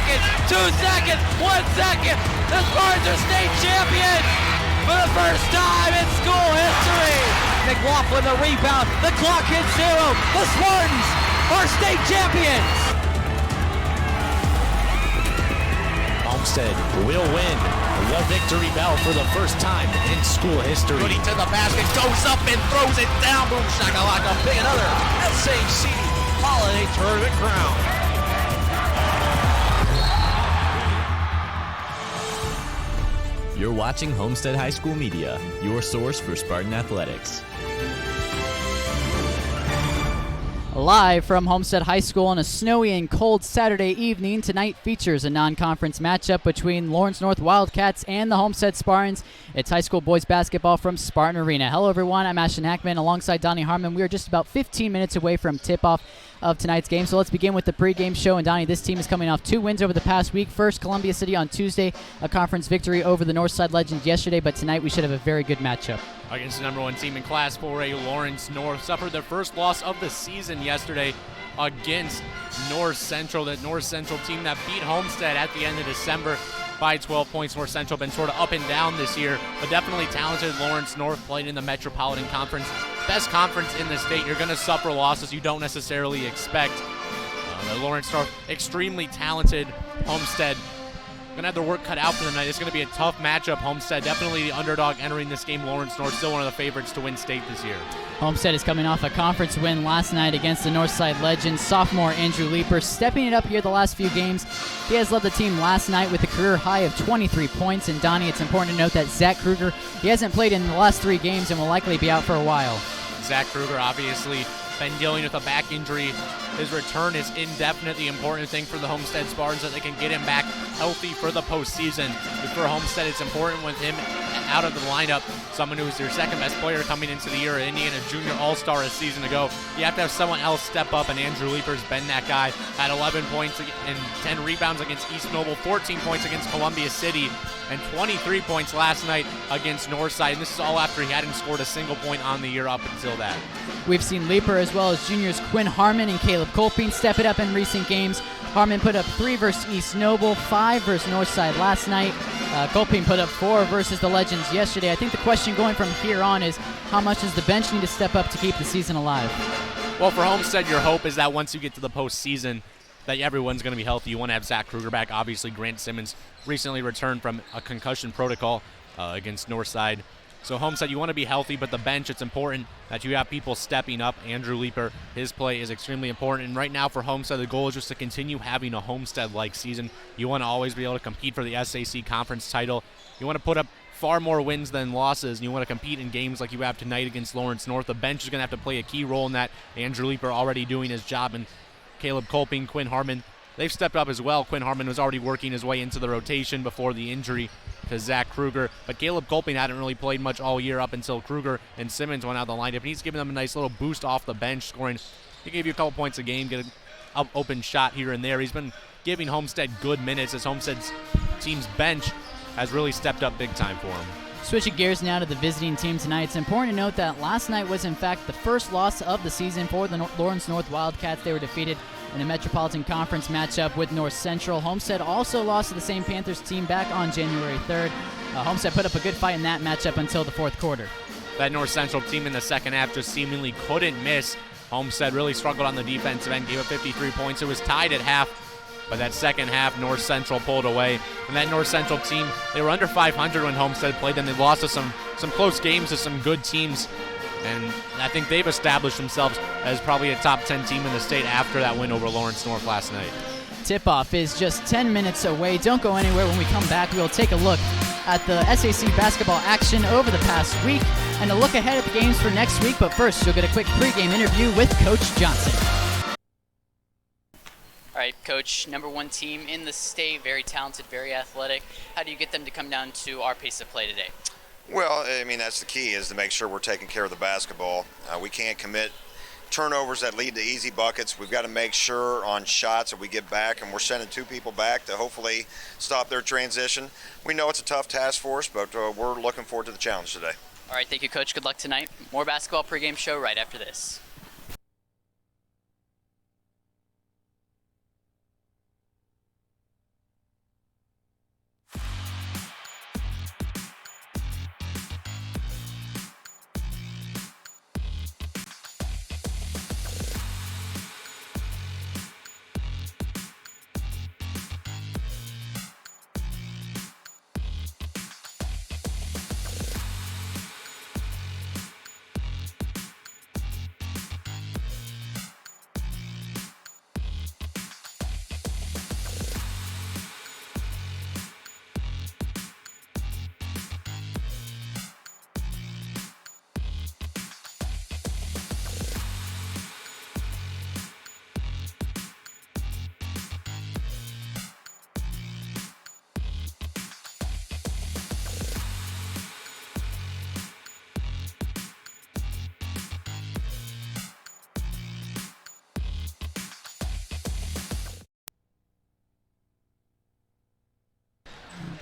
seconds, 2 seconds, 1 second. The Spartans are state champions for the first time in school history. McLaughlin the rebound. The clock hits 0. The Spartans are state champions. Homestead will win the victory bell for the first time in school history. Goody to the basket, goes up and throws it down. Boom shakalaka, big another SAC Holiday Tournament crown. You're watching Homestead High School Media, your source for Spartan athletics. Live from Homestead High School on a snowy and cold Saturday evening, tonight features a non-conference matchup between Lawrence North Wildcats and the Homestead Spartans. It's high school boys basketball from Spartan Arena. Hello everyone, I'm Ashton Hackman alongside Donnie Harmon. We are just about 15 minutes away from tip-off of tonight's game. So let's begin with the pregame show. And Donnie, this team is coming off 2 wins over the past week. First, Columbia City on Tuesday, a conference victory over the Northside Legends yesterday, but tonight we should have a very good matchup. Against the number 1 team in Class 4A, Lawrence North suffered their first loss of the season yesterday against North Central. That North Central team that beat Homestead at the end of December by 12 points. North Central been sort of up and down this year, but definitely talented. Lawrence North played in the Metropolitan Conference. Best conference in the state. You're going to suffer losses you don't necessarily expect. The Lawrence North, extremely talented. Homestead going to have their work cut out for the night. It's going to be a tough matchup. Homestead definitely the underdog entering this game. Lawrence North still one of the favorites to win state this year. Homestead is coming off a conference win last night against the Northside Legends. Sophomore Andrew Leeper stepping it up here the last few games. He has led the team last night with a career high of 23 points. And Donnie, it's important to note that Zach Kruger, he hasn't played in the last 3 games and will likely be out for a while. Zach Kruger obviously been dealing with a back injury. His return is indefinite. The important thing for the Homestead Spartans that they can get him back healthy for the postseason. For Homestead, it's important with him out of the lineup, someone who's their second best player coming into the year, Indiana Junior All-Star a season ago. You have to have someone else step up, and Andrew Leeper's been that guy. Had 11 points and 10 rebounds against East Noble, 14 points against Columbia City, and 23 points last night against Northside. And this is all after he hadn't scored a single point on the year up until that. We've seen Leeper as well as juniors Quinn Harmon and Caleb Colping step it up in recent games. Harmon put up 3 versus East Noble, 5 versus Northside last night. Colping put up 4 versus the Legends yesterday. I think the question going from here on is how much does the bench need to step up to keep the season alive? Well, for Homestead, your hope is that once you get to the postseason, that everyone's going to be healthy. You want to have Zach Kruger back. Obviously, Grant Simmons recently returned from a concussion protocol against Northside. So Homestead, you want to be healthy, but the bench, it's important that you have people stepping up. Andrew Leeper, his play is extremely important. And right now for Homestead, the goal is just to continue having a Homestead-like season. You want to always be able to compete for the SAC conference title. You want to put up far more wins than losses, and you want to compete in games like you have tonight against Lawrence North. The bench is going to have to play a key role in that. Andrew Leeper already doing his job, and Caleb Colping, Quinn Harmon, they've stepped up as well. Quinn Harmon was already working his way into the rotation before the injury to Zach Kruger, but Caleb Colping hadn't really played much all year up until Kruger and Simmons went out of the lineup, and he's giving them a nice little boost off the bench, scoring. He gave you a couple points a game, get an open shot here and there. He's been giving Homestead good minutes as Homestead's team's bench has really stepped up big time for him. Switching gears now to the visiting team tonight, it's important to note that last night was in fact the first loss of the season for the Lawrence North Wildcats. They were defeated in a Metropolitan Conference matchup with North Central. Homestead also lost to the same Panthers team back on January 3rd. Homestead put up a good fight in that matchup until the 4th quarter. That North Central team in the second half just seemingly couldn't miss. Homestead really struggled on the defensive end, gave up 53 points. It was tied at half, but that second half, North Central pulled away. And that North Central team, they were under 500 when Homestead played them. They lost to some close games to some good teams. And I think they've established themselves as probably a top 10 team in the state after that win over Lawrence North last night. Tip-off is just 10 minutes away. Don't go anywhere. When we come back, we'll take a look at the SAC basketball action over the past week and a look ahead at the games for next week. But first, you'll get a quick pregame interview with Coach Johnson. All right, Coach, number 1 team in the state, very talented, very athletic. How do you get them to come down to our pace of play today? Well, I mean, that's the key, is to make sure we're taking care of the basketball. We can't commit turnovers that lead to easy buckets. We've got to make sure on shots that we get back, and we're sending 2 people back to hopefully stop their transition. We know it's a tough task for us, but we're looking forward to the challenge today. All right, thank you, Coach. Good luck tonight. More basketball pregame show right after this.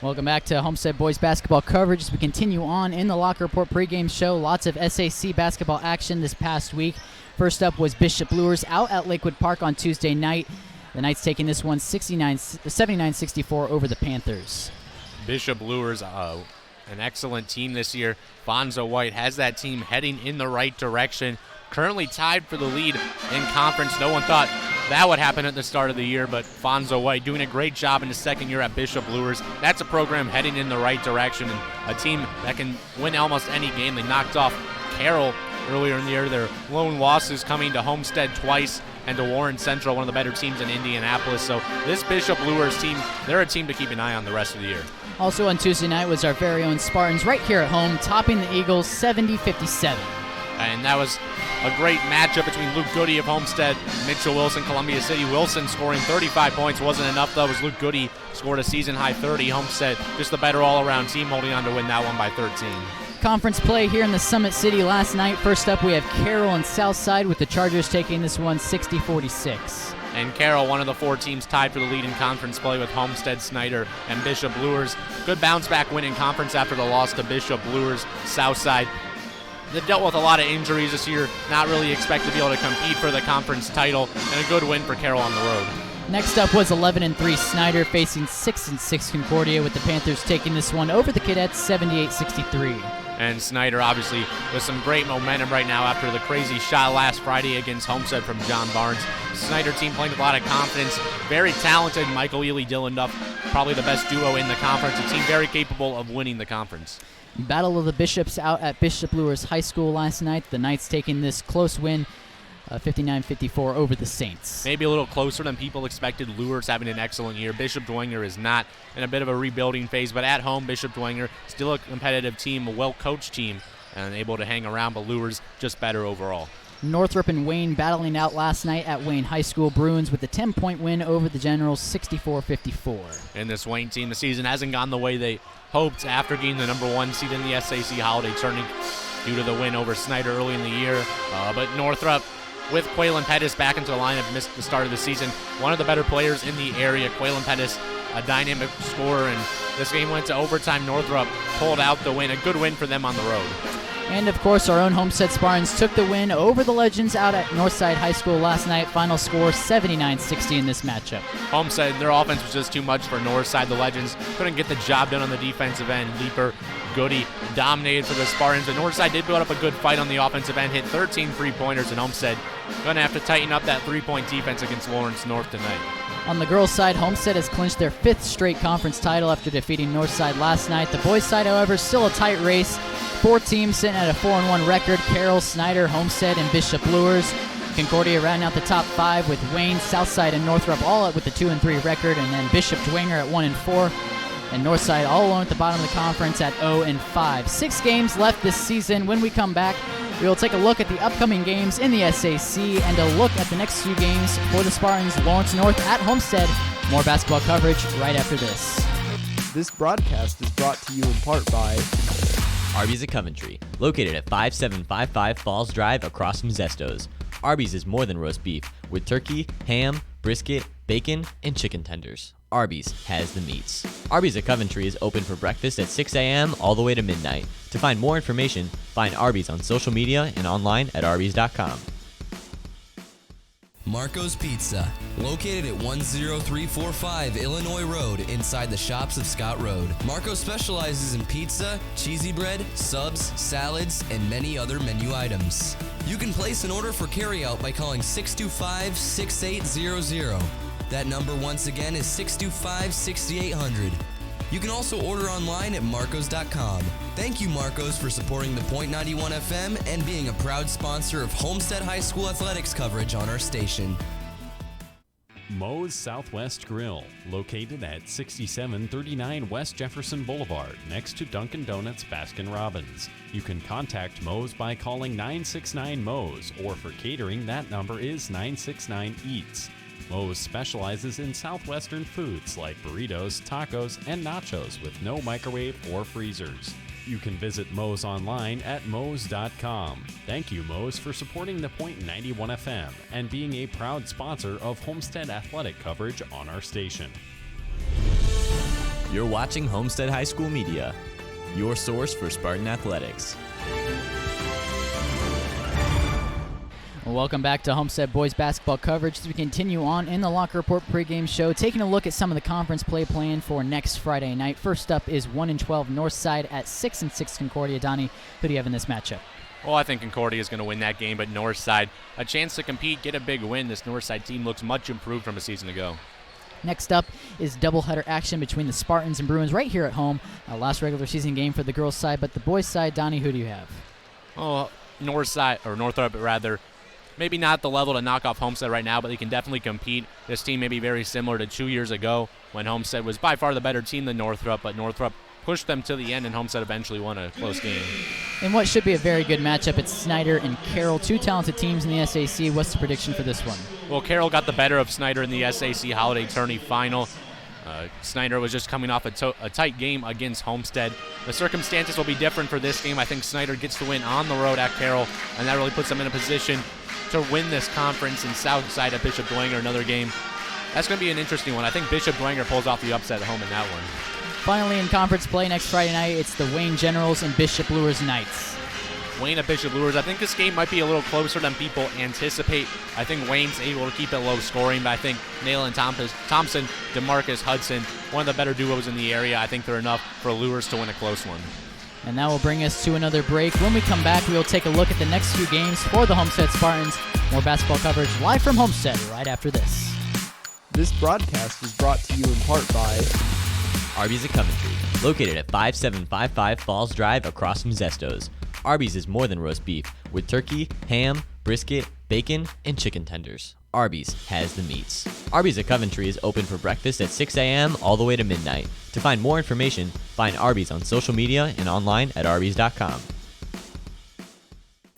Welcome back to Homestead Boys basketball coverage as we continue on in the Locker Report pregame show. Lots of SAC basketball action this past week. First up was Bishop Luers out at Lakewood Park on Tuesday night. The Knights taking this one 79-64 over the Panthers. Bishop Luers, an excellent team this year. Fonzo White has that team heading in the right direction. Currently tied for the lead in conference. No one thought that would happen at the start of the year, but Fonzo White doing a great job in his second year at Bishop Luers. That's a program heading in the right direction and a team that can win almost any game. They knocked off Carroll earlier in the year. Their lone losses coming to Homestead twice and to Warren Central, one of the better teams in Indianapolis. So this Bishop Luers team, they're a team to keep an eye on the rest of the year. Also on Tuesday night was our very own Spartans right here at home, topping the Eagles 70-57. And that was a great matchup between Luke Goody of Homestead, Mitchell Wilson, Columbia City. Wilson scoring 35 points wasn't enough, though, as Luke Goody scored a season-high 30. Homestead just the better all-around team, holding on to win that one by 13. Conference play here in the Summit City last night. First up, we have Carroll and Southside with the Chargers taking this one 60-46. And Carroll, one of the 4 teams tied for the lead in conference play with Homestead, Snyder, and Bishop Luers. Good bounce-back win in conference after the loss to Bishop Luers. Southside, they've dealt with a lot of injuries this year, not really expect to be able to compete for the conference title, and a good win for Carroll on the road. Next up was 11-3 Snyder facing 6-6 Concordia, with the Panthers taking this one over the Cadets 78-63. And Snyder, obviously, with some great momentum right now after the crazy shot last Friday against Homestead from John Barnes. Snyder team playing with a lot of confidence. Very talented. Michael Ely, Dylan Duff, probably the best duo in the conference. A team very capable of winning the conference. Battle of the Bishops out at Bishop Luers High School last night. The Knights taking this close win, 59-54 over the Saints. Maybe a little closer than people expected. Luers having an excellent year. Bishop Dwenger is not in a bit of a rebuilding phase, but at home, Bishop Dwenger still a competitive team, a well-coached team, and able to hang around, but Luers just better overall. Northrop and Wayne battling out last night at Wayne High School. Bruins with a 10-point win over the Generals, 64-54. And this Wayne team, the season hasn't gone the way they hoped after getting the number 1 seed in the SAC Holiday Tournament due to the win over Snyder early in the year. But Northrop, with Quaylen Pettis back into the lineup, missed the start of the season. One of the better players in the area, Quaylen Pettis, a dynamic scorer, and this game went to overtime. Northrop pulled out the win. A good win for them on the road. And, of course, our own Homestead Spartans took the win over the Legends out at Northside High School last night. Final score 79-60 in this matchup. Homestead, their offense was just too much for Northside. The Legends couldn't get the job done on the defensive end. Leaper, Goody dominated for the Spartans, but Northside did put up a good fight on the offensive end, hit 13 3-pointers, and Homestead going to have to tighten up that 3-point defense against Lawrence North tonight. On the girls' side, Homestead has clinched their 5th straight conference title after defeating Northside last night. The boys' side, however, still a tight race. 4 teams sitting at a 4-1 record: Carroll, Snyder, Homestead, and Bishop Luers. Concordia rounding out the top 5 with Wayne, Southside, and Northrop all up with a 2-3 record, and then Bishop Dwenger at 1-4. And Northside all alone at the bottom of the conference at 0-5. 6 games left this season. When we come back, we will take a look at the upcoming games in the SAC and a look at the next few games for the Spartans. Lawrence North at Homestead. More basketball coverage right after this. This broadcast is brought to you in part by Arby's at Coventry, located at 5755 Falls Drive across from Zesto's. Arby's is more than roast beef, with turkey, ham, brisket, bacon, and chicken tenders. Arby's has the meats. Arby's at Coventry is open for breakfast at 6 a.m. all the way to midnight. To find more information, find Arby's on social media and online at arbys.com. Marco's Pizza, located at 10345 Illinois Road inside the shops of Scott Road. Marco specializes in pizza, cheesy bread, subs, salads, and many other menu items. You can place an order for carryout by calling 625-6800. That number once again is 625-6800. You can also order online at marcos.com. Thank you, Marcos, for supporting the Point 91 FM and being a proud sponsor of Homestead High School athletics coverage on our station. Moe's Southwest Grill, located at 6739 West Jefferson Boulevard, next to Dunkin' Donuts Baskin-Robbins. You can contact Moe's by calling 969-MOE's, or for catering, that number is 969-EATS. Moe's specializes in southwestern foods like burritos, tacos, and nachos with no microwave or freezers. You can visit Moe's online at moes.com. Thank you, Moe's, for supporting the Point 91 FM and being a proud sponsor of Homestead athletic coverage on our station. You're watching Homestead High School Media, your source for Spartan athletics. Welcome back to Homestead Boys basketball coverage as we continue on in the Locker Report pregame show, taking a look at some of the conference play planned for next Friday night. First up is 1-12 Northside at 6-6 Concordia. Donnie, who do you have in this matchup? Well, I think Concordia is going to win that game, but Northside, a chance to compete, get a big win. This Northside team looks much improved from a season ago. Next up is doubleheader action between the Spartans and Bruins right here at home. Last regular season game for the girls' side, but the boys' side, Donnie, who do you have? Oh, Northrop rather. Maybe not the level to knock off Homestead right now, but they can definitely compete. This team may be very similar to 2 years ago when Homestead was by far the better team than Northrop, but Northrop pushed them to the end and Homestead eventually won a close game. In what should be a very good matchup, it's Snyder and Carroll, two talented teams in the SAC. What's the prediction for this one? Well, Carroll got the better of Snyder in the SAC Holiday Tourney final. Snyder was just coming off a tight game against Homestead. The circumstances will be different for this game. I think Snyder gets the win on the road at Carroll, and that really puts them in a position to win this conference. And Southside at Bishop Dwenger, another game. That's going to be an interesting one. I think Bishop Dwenger pulls off the upset at home in that one. Finally, in conference play next Friday night, it's the Wayne Generals and Bishop Lures Knights. Wayne at Bishop Lures. I think this game might be a little closer than people anticipate. I think Wayne's able to keep it low scoring, but I think Nayland Thompson, DeMarcus Hudson, one of the better duos in the area. I think they're enough for Lures to win a close one. And that will bring us to another break. When we come back, we will take a look at the next few games for the Homestead Spartans. More basketball coverage live from Homestead right after this. This broadcast is brought to you in part by Arby's at Coventry, located at 5755 Falls Drive across from Zesto's. Arby's is more than roast beef, with turkey, ham, brisket, bacon, and chicken tenders. Arby's has the meats. Arby's at Coventry is open for breakfast at 6 a.m. all the way to midnight. To find more information, find Arby's on social media and online at arbys.com.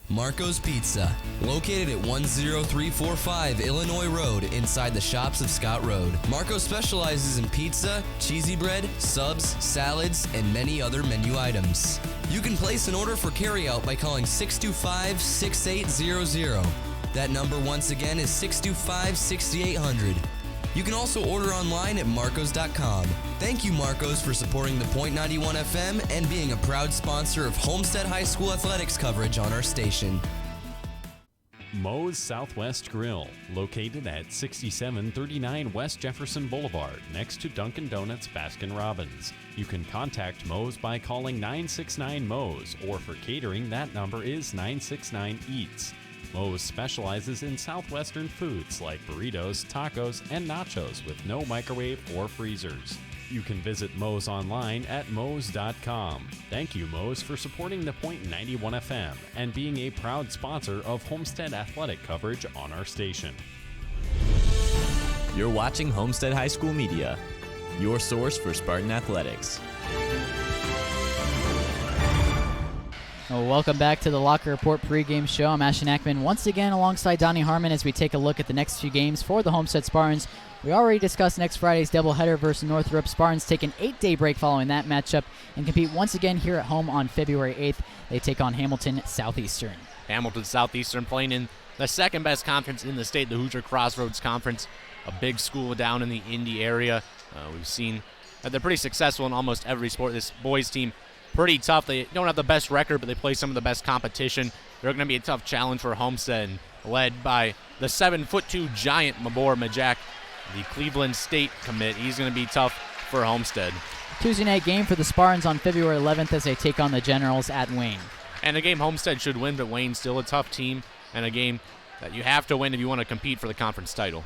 Marco's Pizza, located at 10345 Illinois Road inside the shops of Scott Road. Marco specializes in pizza, cheesy bread, subs, salads, and many other menu items. You can place an order for carryout by calling 625-6800. That number once again is 625-6800. You can also order online at marcos.com. Thank you, Marcos, for supporting the Point 91 FM and being a proud sponsor of Homestead High School athletics coverage on our station. Moe's Southwest Grill, located at 6739 West Jefferson Boulevard, next to Dunkin' Donuts Baskin-Robbins. You can contact Moe's by calling 969-MOE's, or for catering, that number is 969-EATS. Moe's specializes in southwestern foods like burritos, tacos, and nachos with no microwave or freezers. You can visit Moe's online at moes.com. Thank you, Moe's, for supporting the Point 91 FM and being a proud sponsor of Homestead athletic coverage on our station. You're watching Homestead High School Media, your source for Spartan athletics. Welcome back to the Locker Report pregame show. I'm Ashton Ackman once again alongside Donnie Harmon as we take a look at the next few games for the Homestead Spartans. We already discussed next Friday's doubleheader versus Northrop. Spartans take an 8-day break following that matchup and compete once again here at home on February 8th. They take on Hamilton Southeastern. Hamilton Southeastern playing in the second best conference in the state, the Hoosier Crossroads Conference, a big school down in the Indy area. We've seen that they're pretty successful in almost every sport. This boys team, pretty tough. They don't have the best record, but they play some of the best competition. They're going to be a tough challenge for Homestead, led by the 7'2" giant Mabor Majak, the Cleveland State commit. He's going to be tough for Homestead. Tuesday night game for the Spartans on February 11th as they take on the Generals at Wayne. And a game Homestead should win, but Wayne's still a tough team, and a game that you have to win if you want to compete for the conference title.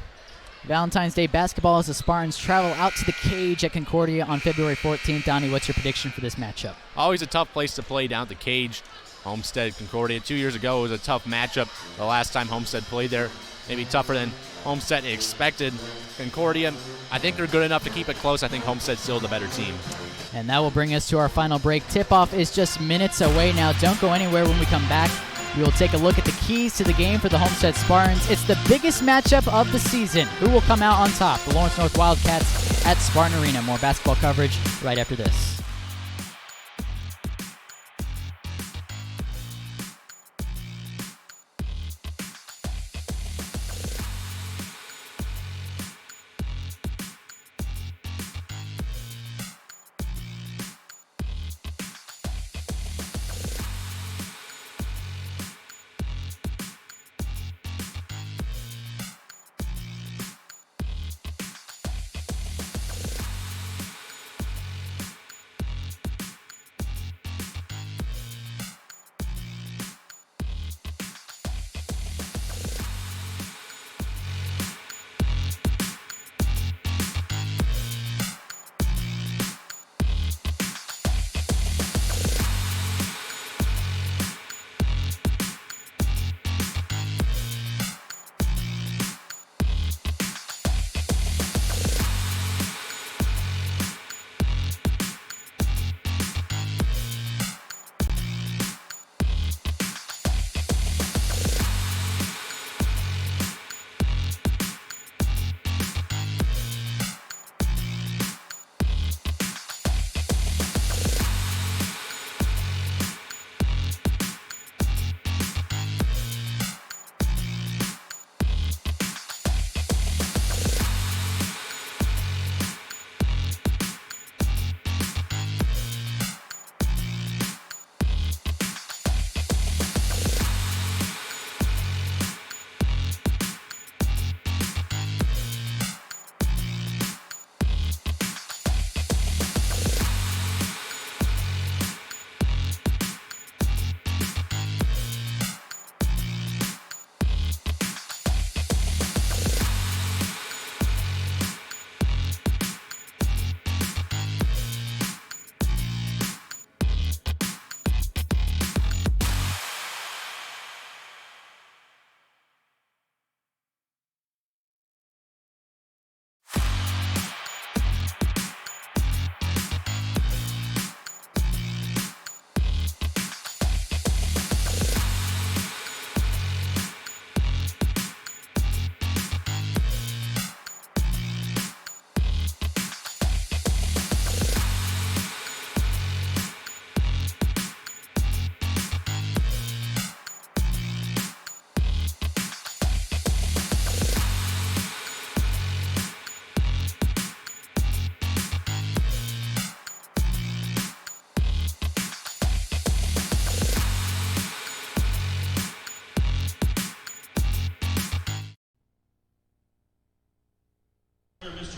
Valentine's Day basketball as the Spartans travel out to the Cage at Concordia on February 14th. Donnie, what's your prediction for this matchup? Always a tough place to play down at the Cage. Homestead, Concordia. 2 years ago, it was a tough matchup. The last time Homestead played there, maybe tougher than Homestead expected. Concordia, I think they're good enough to keep it close. I think Homestead's still the better team. And that will bring us to our final break. Tip-off is just minutes away now. Don't go anywhere. When we come back, we will take a look at the keys to the game for the Homestead Spartans. It's the biggest matchup of the season. Who will come out on top? The Lawrence North Wildcats at Spartan Arena. More basketball coverage right after this.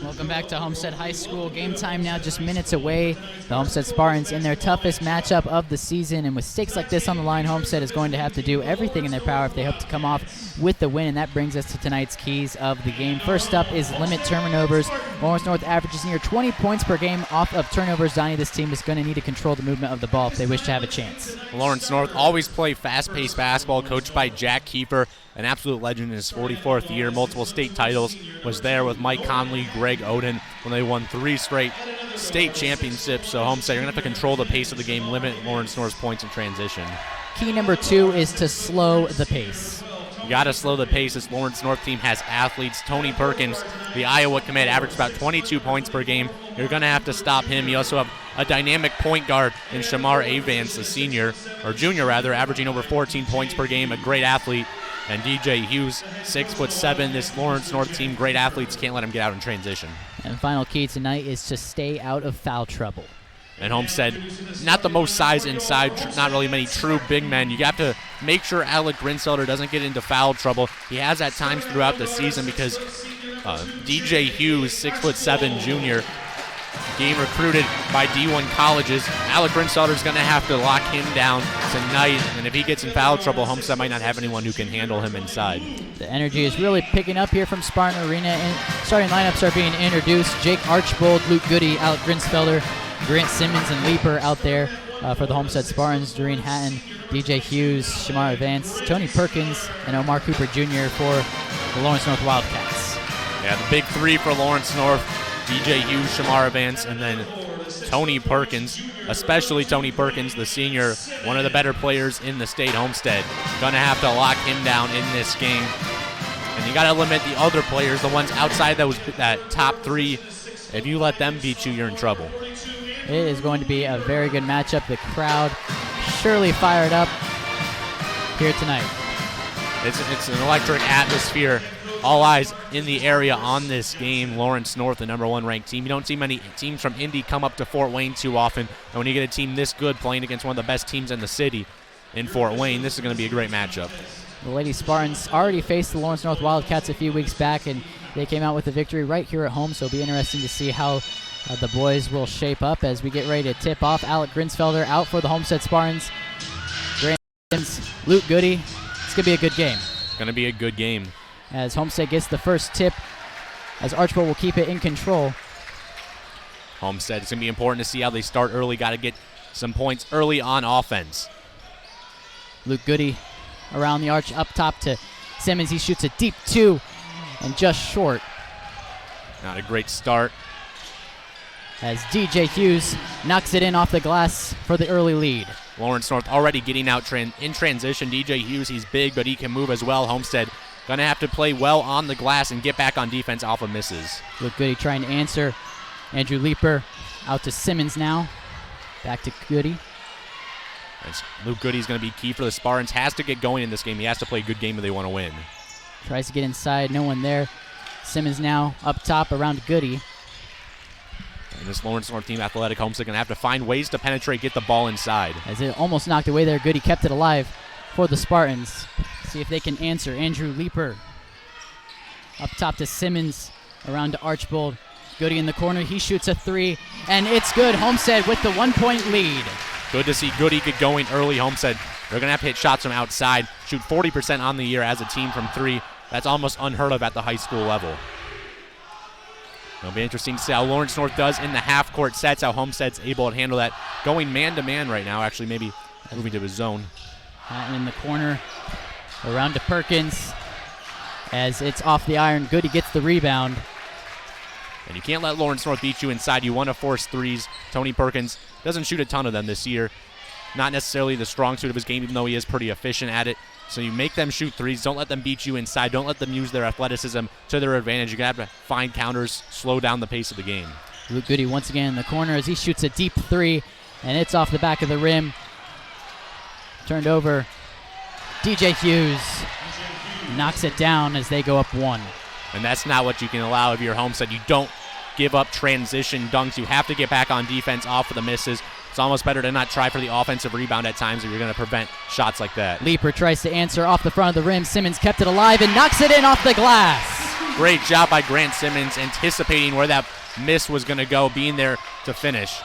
Welcome back to Homestead High School. Game time now just minutes away. The Homestead Spartans in their toughest matchup of the season, and with stakes like this on the line, Homestead is going to have to do everything in their power if they hope to come off with the win, and that brings us to tonight's keys of the game. First up is limit turnovers. Lawrence North averages near 20 points per game off of turnovers. Donnie, this team is going to need to control the movement of the ball if they wish to have a chance. Lawrence North always play fast-paced basketball, coached by Jack Keeper, an absolute legend in his 44th year, multiple state titles, was there with Mike Conley, Greg Oden, when they won 3 straight state championships. So Homestead, you're going to have to control the pace of the game, limit Lawrence North's points in transition. Key number 2 is to slow the pace. You got to slow the pace. This Lawrence North team has athletes. Tony Perkins, the Iowa commit, averaged about 22 points per game. You're going to have to stop him. You also have a dynamic point guard in Shamar Avance, the junior, averaging over 14 points per game, a great athlete. And DJ Hughes, 6'7". This Lawrence North team, great athletes, can't let him get out in transition. And final key tonight is to stay out of foul trouble. And Homestead, not the most size inside, not really many true big men. You have to make sure Alec Grinselder doesn't get into foul trouble. He has at times throughout the season because DJ Hughes, 6'7" junior, being recruited by D1 colleges. Alec Grinselder's going to have to lock him down tonight, and if he gets in foul trouble, Homestead might not have anyone who can handle him inside. The energy is really picking up here from Spartan Arena, and starting lineups are being introduced. Jake Archbold, Luke Goody, Alec Grinsfelder, Grant Simmons, and Leaper out there for the Homestead Spartans. Doreen Hatton, DJ Hughes, Shamar Vance, Tony Perkins, and Omar Cooper Jr. for the Lawrence North Wildcats. Yeah, the big 3 for Lawrence North. DJ Hughes, Shamar Vance, and then Tony Perkins, especially Tony Perkins, the senior, one of the better players in the state. Homestead going to have to lock him down in this game. And you got to limit the other players, the ones outside that top 3. If you let them beat you, you're in trouble. It is going to be a very good matchup. The crowd surely fired up here tonight. It's an electric atmosphere. All eyes in the area on this game. Lawrence North, the number 1 ranked team. You don't see many teams from Indy come up to Fort Wayne too often. And when you get a team this good playing against one of the best teams in the city in Fort Wayne, this is going to be a great matchup. The Lady Spartans already faced the Lawrence North Wildcats a few weeks back, and they came out with a victory right here at home. So it'll be interesting to see how the boys will shape up as we get ready to tip off. Alec Grinsfelder out for the Homestead Spartans. Grant Simmons, Luke Goody. It's going to be a good game. Going to be a good game. As Homestead gets the first tip, as Archbold will keep it in control. Homestead, it's going to be important to see how they start early. Got to get some points early on offense. Luke Goody around the arch up top to Simmons. He shoots a deep 2 and just short. Not a great start. As DJ Hughes knocks it in off the glass for the early lead. Lawrence North already getting out in transition. DJ Hughes, he's big, but he can move as well. Homestead going to have to play well on the glass and get back on defense off of misses. Luke Goody trying to answer. Andrew Leaper out to Simmons now. Back to Goody. Luke Goody's going to be key for the Spartans. Has to get going in this game. He has to play a good game if they want to win. Tries to get inside. No one there. Simmons now up top around Goody. And this Lawrence North team, athletic Homestead, going to have to find ways to penetrate, get the ball inside. As it almost knocked away there, Goody kept it alive for the Spartans. See if they can answer. Andrew Leaper up top to Simmons, around to Archbold. Goody in the corner. He shoots a 3, and it's good. Homestead with the 1-point lead. Good to see Goody get going early. Homestead, they're going to have to hit shots from outside, shoot 40% on the year as a team from 3. That's almost unheard of at the high school level. It'll be interesting to see how Lawrence North does in the half-court sets, how Homestead's able to handle that. Going man-to-man right now, actually maybe moving to his zone. Hatton in the corner, around to Perkins. As it's off the iron, Goody gets the rebound. And you can't let Lawrence North beat you inside. You want to force 3s. Tony Perkins doesn't shoot a ton of them this year. Not necessarily the strong suit of his game, even though he is pretty efficient at it. So you make them shoot 3s. Don't let them beat you inside. Don't let them use their athleticism to their advantage. You're going to have to find counters, slow down the pace of the game. Luke Goody once again in the corner as he shoots a deep 3, and it's off the back of the rim. Turned over. DJ Hughes knocks it down as they go up 1. And that's not what you can allow if you're Homestead. You don't give up transition dunks. You have to get back on defense off of the misses. It's almost better to not try for the offensive rebound at times if you're going to prevent shots like that. Leaper tries to answer off the front of the rim. Simmons kept it alive and knocks it in off the glass. Great job by Grant Simmons, anticipating where that miss was going to go, being there to finish.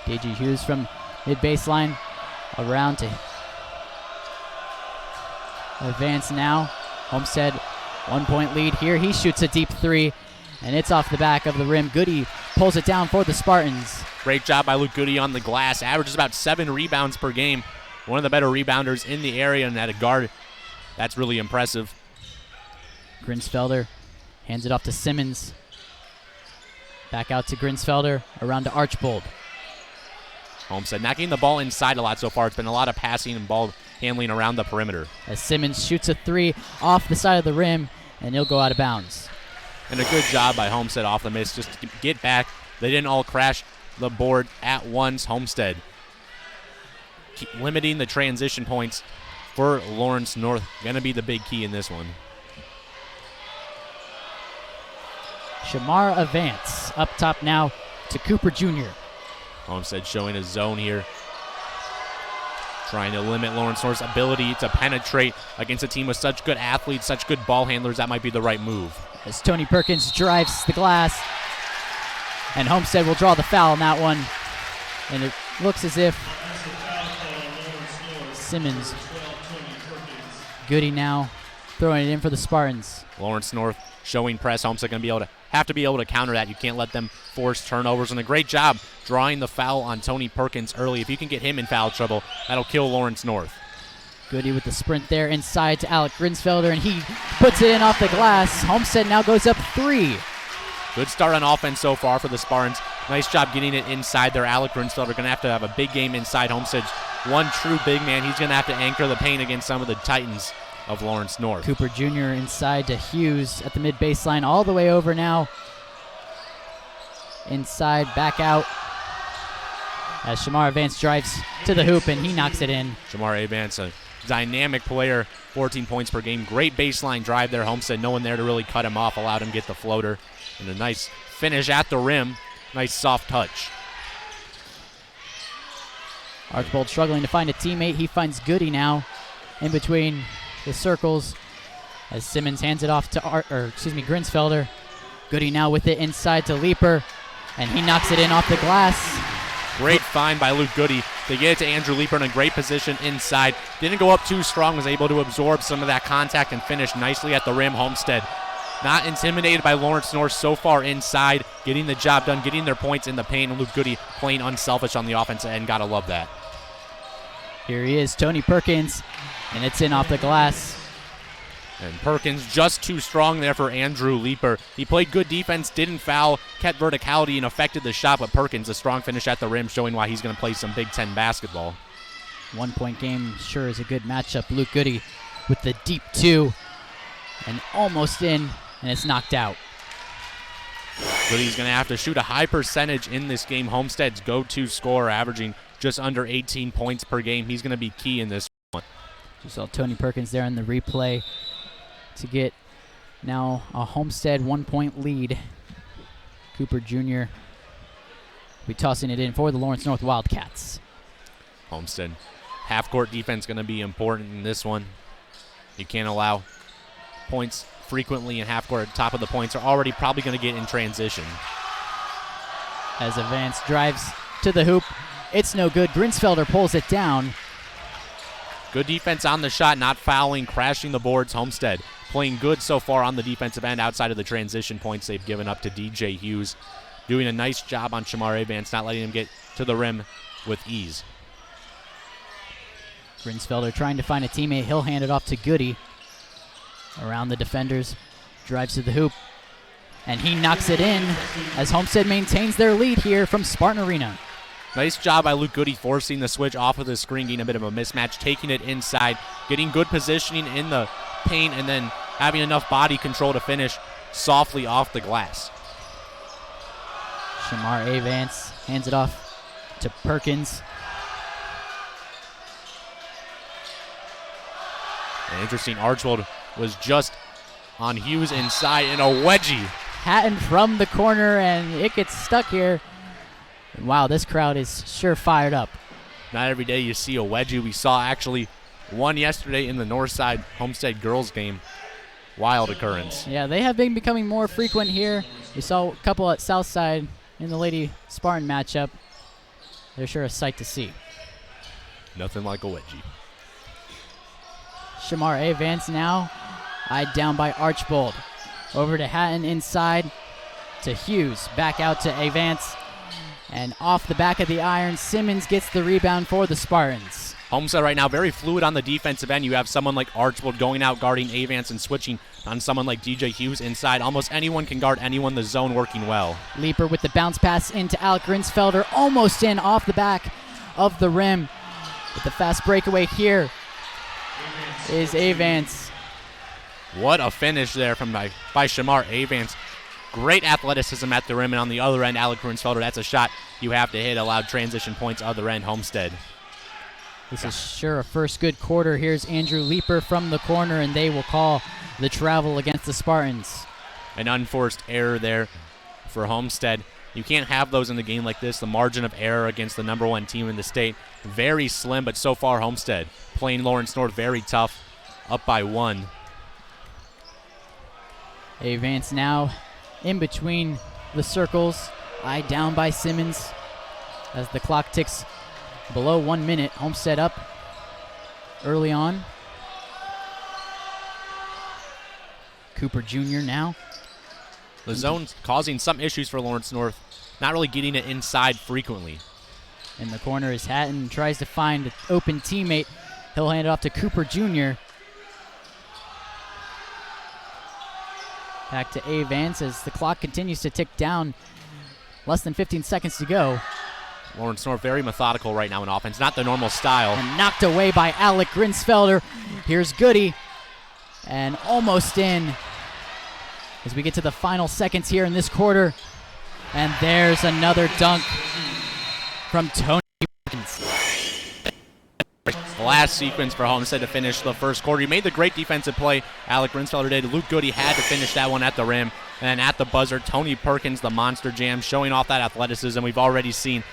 DJ Hughes from mid-baseline around to advance now. Homestead 1-point lead here. He shoots a deep three, and it's off the back of the rim. Goody pulls it down for the Spartans. Great job by Luke Goody on the glass. Averages about 7 rebounds per game. One of the better rebounders in the area, and at a guard, that's really impressive. Grinsfelder hands it off to Simmons. Back out to Grinsfelder, around to Archbold. Homestead not getting the ball inside a lot so far. It's been a lot of passing and ball handling around the perimeter. As Simmons shoots a three off the side of the rim, and he'll go out of bounds. And a good job by Homestead off the miss just to get back. They didn't all crash the board at once. Homestead limiting the transition points for Lawrence North. Going to be the big key in this one. Shamar Avance up top now to Cooper Jr. Homestead showing a zone here. Trying to limit Lawrence North's ability to penetrate against a team with such good athletes, such good ball handlers. That might be the right move. As Tony Perkins drives the glass, and Homestead will draw the foul on that one. And it looks as if Simmons, Goody now throwing it in for the Spartans. Lawrence North showing press. Homestead going to have to be able to counter that. You can't let them force turnovers. And a great job drawing the foul on Tony Perkins early. If you can get him in foul trouble, that'll kill Lawrence North. Goody with the sprint there inside to Alec Grinsfelder, and he puts it in off the glass. Homestead now goes up 3. Good start on offense so far for the Spartans. Nice job getting it inside there. Alec Grinsfelder going to have a big game inside. Homestead's one true big man. He's going to have to anchor the paint against some of the Titans of Lawrence North. Cooper Jr. inside to Hughes at the mid-baseline, all the way over now. Inside, back out. As Shamar Avance drives to the hoop, and he knocks it in. Shamar Avance, a dynamic player, 14 points per game. Great baseline drive there. Homestead, no one there to really cut him off, allowed him to get the floater. And a nice finish at the rim. Nice soft touch. Archbold struggling to find a teammate. He finds Goody now in between the circles as Simmons hands it off to Grinsfelder. Goody now with it inside to Leaper, and he knocks it in off the glass. Great find by Luke Goody to get it to Andrew Leaper in a great position inside. Didn't go up too strong, was able to absorb some of that contact and finish nicely at the rim. Homestead not intimidated by Lawrence North so far inside, getting the job done, getting their points in the paint, and Luke Goody playing unselfish on the offensive end. Gotta love that. Here he is, Tony Perkins, and it's in off the glass. And Perkins just too strong there for Andrew Leaper. He played good defense, didn't foul, kept verticality, and affected the shot, but Perkins, a strong finish at the rim, showing why he's going to play some Big Ten basketball. 1-point game sure is a good matchup. Luke Goody with the deep 2, and almost in, and it's knocked out. Goody's going to have to shoot a high percentage in this game. Homestead's go-to scorer, averaging just under 18 points per game. He's going to be key in this one. You saw Tony Perkins there in the replay to get now a Homestead 1-point lead. Cooper Jr. will be tossing it in for the Lawrence North Wildcats. Homestead half-court defense going to be important in this one. You can't allow points frequently in half-court. Top of the points are already probably going to get in transition. As Avance drives to the hoop, it's no good. Grinsfelder pulls it down. Good defense on the shot, not fouling, crashing the boards. Homestead playing good so far on the defensive end outside of the transition points they've given up to DJ Hughes. Doing a nice job on Shamar Avance, not letting him get to the rim with ease. Grinsfelder trying to find a teammate. He'll hand it off to Goody. Around the defenders, drives to the hoop, and he knocks it in as Homestead maintains their lead here from Spartan Arena. Nice job by Luke Goody forcing the switch off of the screen, getting a bit of a mismatch, taking it inside, getting good positioning in the paint, and then having enough body control to finish softly off the glass. Shamar Avance hands it off to Perkins. And interesting, Archbold was just on Hughes inside in a wedgie. Hatton from the corner, and it gets stuck here. Wow, this crowd is sure fired up. Not every day you see a wedgie. We saw actually one yesterday in the Northside Homestead girls game. Wild occurrence. Yeah, they have been becoming more frequent here. We saw a couple at Southside in the Lady Spartan matchup. They're sure a sight to see. Nothing like a wedgie. Shamar Avance now eyed down by Archbold. Over to Hatton inside to Hughes. Back out to Avance. And off the back of the iron, Simmons gets the rebound for the Spartans. Homestead right now very fluid on the defensive end. You have someone like Archbold going out guarding Avance and switching on someone like DJ Hughes inside. Almost anyone can guard anyone. The zone working well. Leaper with the bounce pass into Alec Grinsfelder. Almost in off the back of the rim. With the fast breakaway here is Avance. What a finish there by Shamar Avance. Great athleticism at the rim, and on the other end, Alec Grinsfelder, that's a shot you have to hit. Allowed transition points other end, Homestead. This is sure a first good quarter. Here's Andrew Leaper from the corner, and they will call the travel against the Spartans. An unforced error there for Homestead. You can't have those in a game like this. The margin of error against the number one team in the state, very slim, but so far Homestead playing Lawrence North very tough, up by 1. Avance now in between the circles, eyed down by Simmons as the clock ticks below 1 minute. Homestead up early on. Cooper Jr. now. The zone's causing some issues for Lawrence North, not really getting it inside frequently. In the corner is Hatton, tries to find an open teammate. He'll hand it off to Cooper Jr. Back to Avance as the clock continues to tick down. Less than 15 seconds to go. Lawrence North very methodical right now in offense, not the normal style. And knocked away by Alec Grinsfelder. Here's Goody. And almost in as we get to the final seconds here in this quarter. And there's another dunk from Tony. The last sequence for Homestead to finish the first quarter. He made the great defensive play. Alec Grinsfelder did. Luke Goody had to finish that one at the rim. And then at the buzzer, Tony Perkins, the monster jam, showing off that athleticism. We've already seen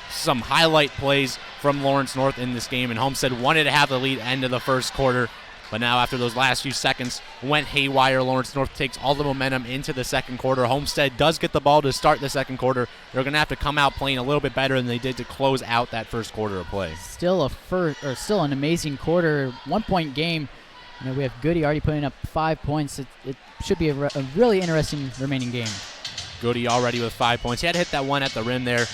some highlight plays from Lawrence North in this game, and Homestead wanted to have the lead end of the first quarter. But now after those last few seconds went haywire, Lawrence North takes all the momentum into the second quarter. Homestead does get the ball to start the second quarter. They're going to have to come out playing a little bit better than they did to close out that first quarter of play. Still an amazing quarter, 1 point game. You know, we have Goody already putting up 5 points. It should be a really interesting remaining game. Goody already with 5 points. He had to hit that one at the rim there,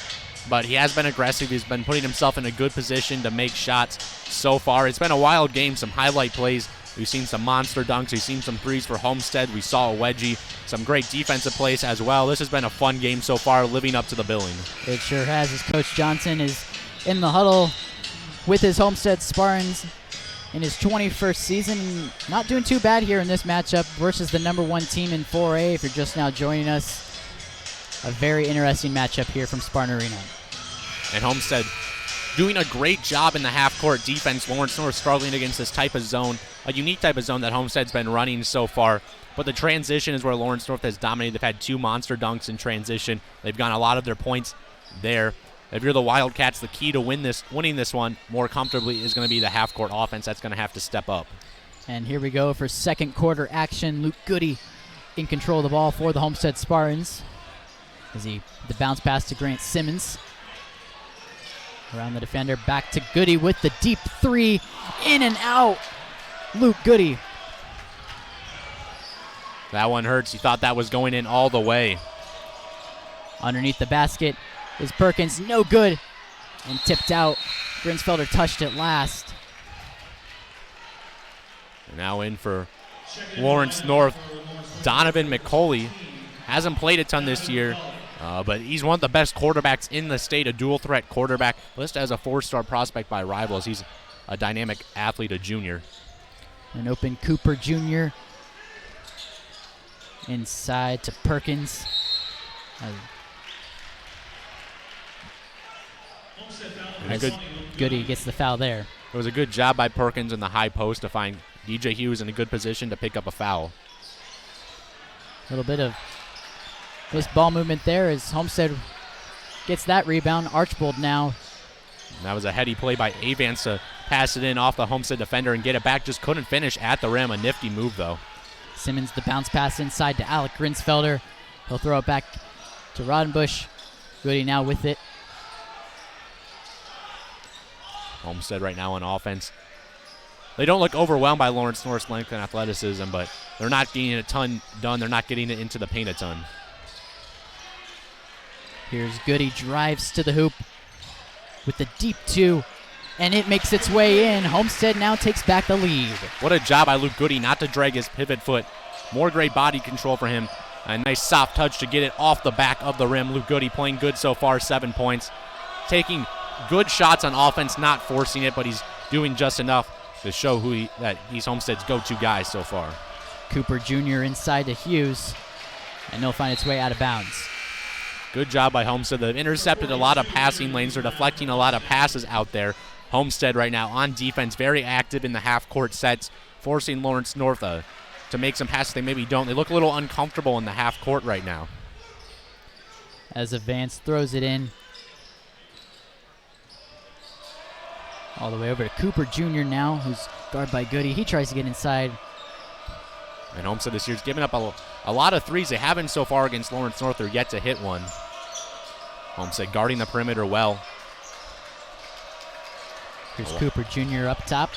but he has been aggressive. He's been putting himself in a good position to make shots so far. It's been a wild game, some highlight plays. We've seen some monster dunks. We've seen some threes for Homestead. We saw a wedgie, some great defensive plays as well. This has been a fun game so far, living up to the billing. It sure has, as Coach Johnson is in the huddle with his Homestead Spartans in his 21st season. Not doing too bad here in this matchup versus the number one team in 4A. If you're just now joining us, a very interesting matchup here from Spartan Arena. And Homestead doing a great job in the half-court defense. Lawrence North struggling against this type of zone, a unique type of zone that Homestead's been running so far. But the transition is where Lawrence North has dominated. They've had 2 monster dunks in transition. They've gotten a lot of their points there. If you're the Wildcats, the key to winning this one more comfortably is going to be the half-court offense. That's going to have to step up. And here we go for second quarter action. Luke Goody in control of the ball for the Homestead Spartans. The bounce pass to Grant Simmons. Around the defender, back to Goody with the deep 3. In and out. Luke Goody. That one hurts. He thought that was going in all the way. Underneath the basket is Perkins. No good. And tipped out. Grinsfelder touched it last. And now in for Lawrence North. Donovan McCauley hasn't played a ton this year, but he's one of the best quarterbacks in the state, a dual threat quarterback, listed as a 4-star prospect by Rivals. He's a dynamic athlete, a junior. An open Cooper Jr. inside to Perkins. Goody gets the foul there. It was a good job by Perkins in the high post to find DJ Hughes in a good position to pick up a foul. A little bit of this ball movement there as Homestead gets that rebound. Archbold now. And that was a heady play by Avance to pass it in off the Homestead defender and get it back. Just couldn't finish at the rim. A nifty move, though. Simmons, the bounce pass inside to Alec Grinsfelder. He'll throw it back to Rodenbush. Goody now with it. Homestead right now on offense. They don't look overwhelmed by Lawrence North's length and athleticism, but they're not getting a ton done. They're not getting it into the paint a ton. Here's Goody, drives to the hoop with the deep 2, and it makes its way in. Homestead now takes back the lead. What a job by Luke Goody not to drag his pivot foot. More great body control for him. A nice soft touch to get it off the back of the rim. Luke Goody playing good so far, 7 points. Taking good shots on offense, not forcing it, but he's doing just enough to show that he's Homestead's go-to guy so far. Cooper Jr. inside to Hughes, and he'll find its way out of bounds. Good job by Homestead. They've intercepted a lot of passing lanes. They're deflecting a lot of passes out there. Homestead right now on defense, very active in the half-court sets, forcing Lawrence North to make some passes they maybe don't. They look a little uncomfortable in the half-court right now. As Vance throws it in. All the way over to Cooper Jr. now, who's guarded by Goody. He tries to get inside. And Homestead this year's given up a lot of threes. They haven't so far against Lawrence North. They're yet to hit one. Homestead guarding the perimeter well. Here's Cooper Jr. up top.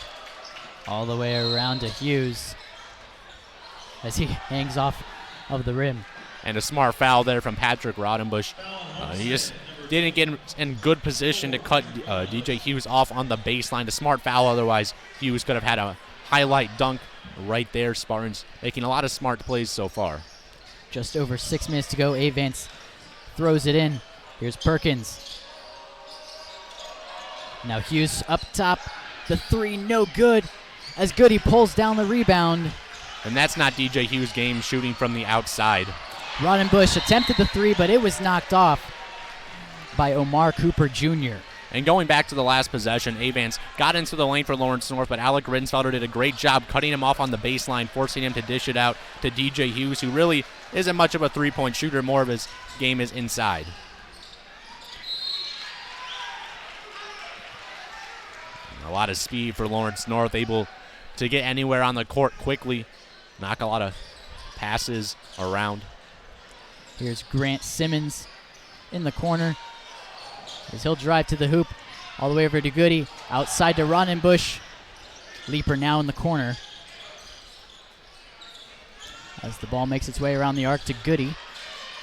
All the way around to Hughes as he hangs off of the rim. And a smart foul there from Patrick Rodenbush. He just didn't get in good position to cut DJ Hughes off on the baseline. A smart foul, otherwise Hughes could have had a highlight dunk right there. Spartans making a lot of smart plays so far. Just over 6 minutes to go. Avance throws it in. Here's Perkins. Now Hughes up top. The 3 no good as Goody pulls down the rebound. And that's not DJ Hughes' game, shooting from the outside. Rodenbush attempted the 3, but it was knocked off by Omar Cooper Jr. And going back to the last possession, Avance got into the lane for Lawrence North, but Alec Grinsfelder did a great job cutting him off on the baseline, forcing him to dish it out to DJ Hughes, who really isn't much of a three-point shooter. More of his game is inside. A lot of speed for Lawrence North, able to get anywhere on the court quickly, knock a lot of passes around. Here's Grant Simmons in the corner as he'll drive to the hoop all the way over to Goody. Outside to Rodenbush. Leaper now in the corner as the ball makes its way around the arc to Goody.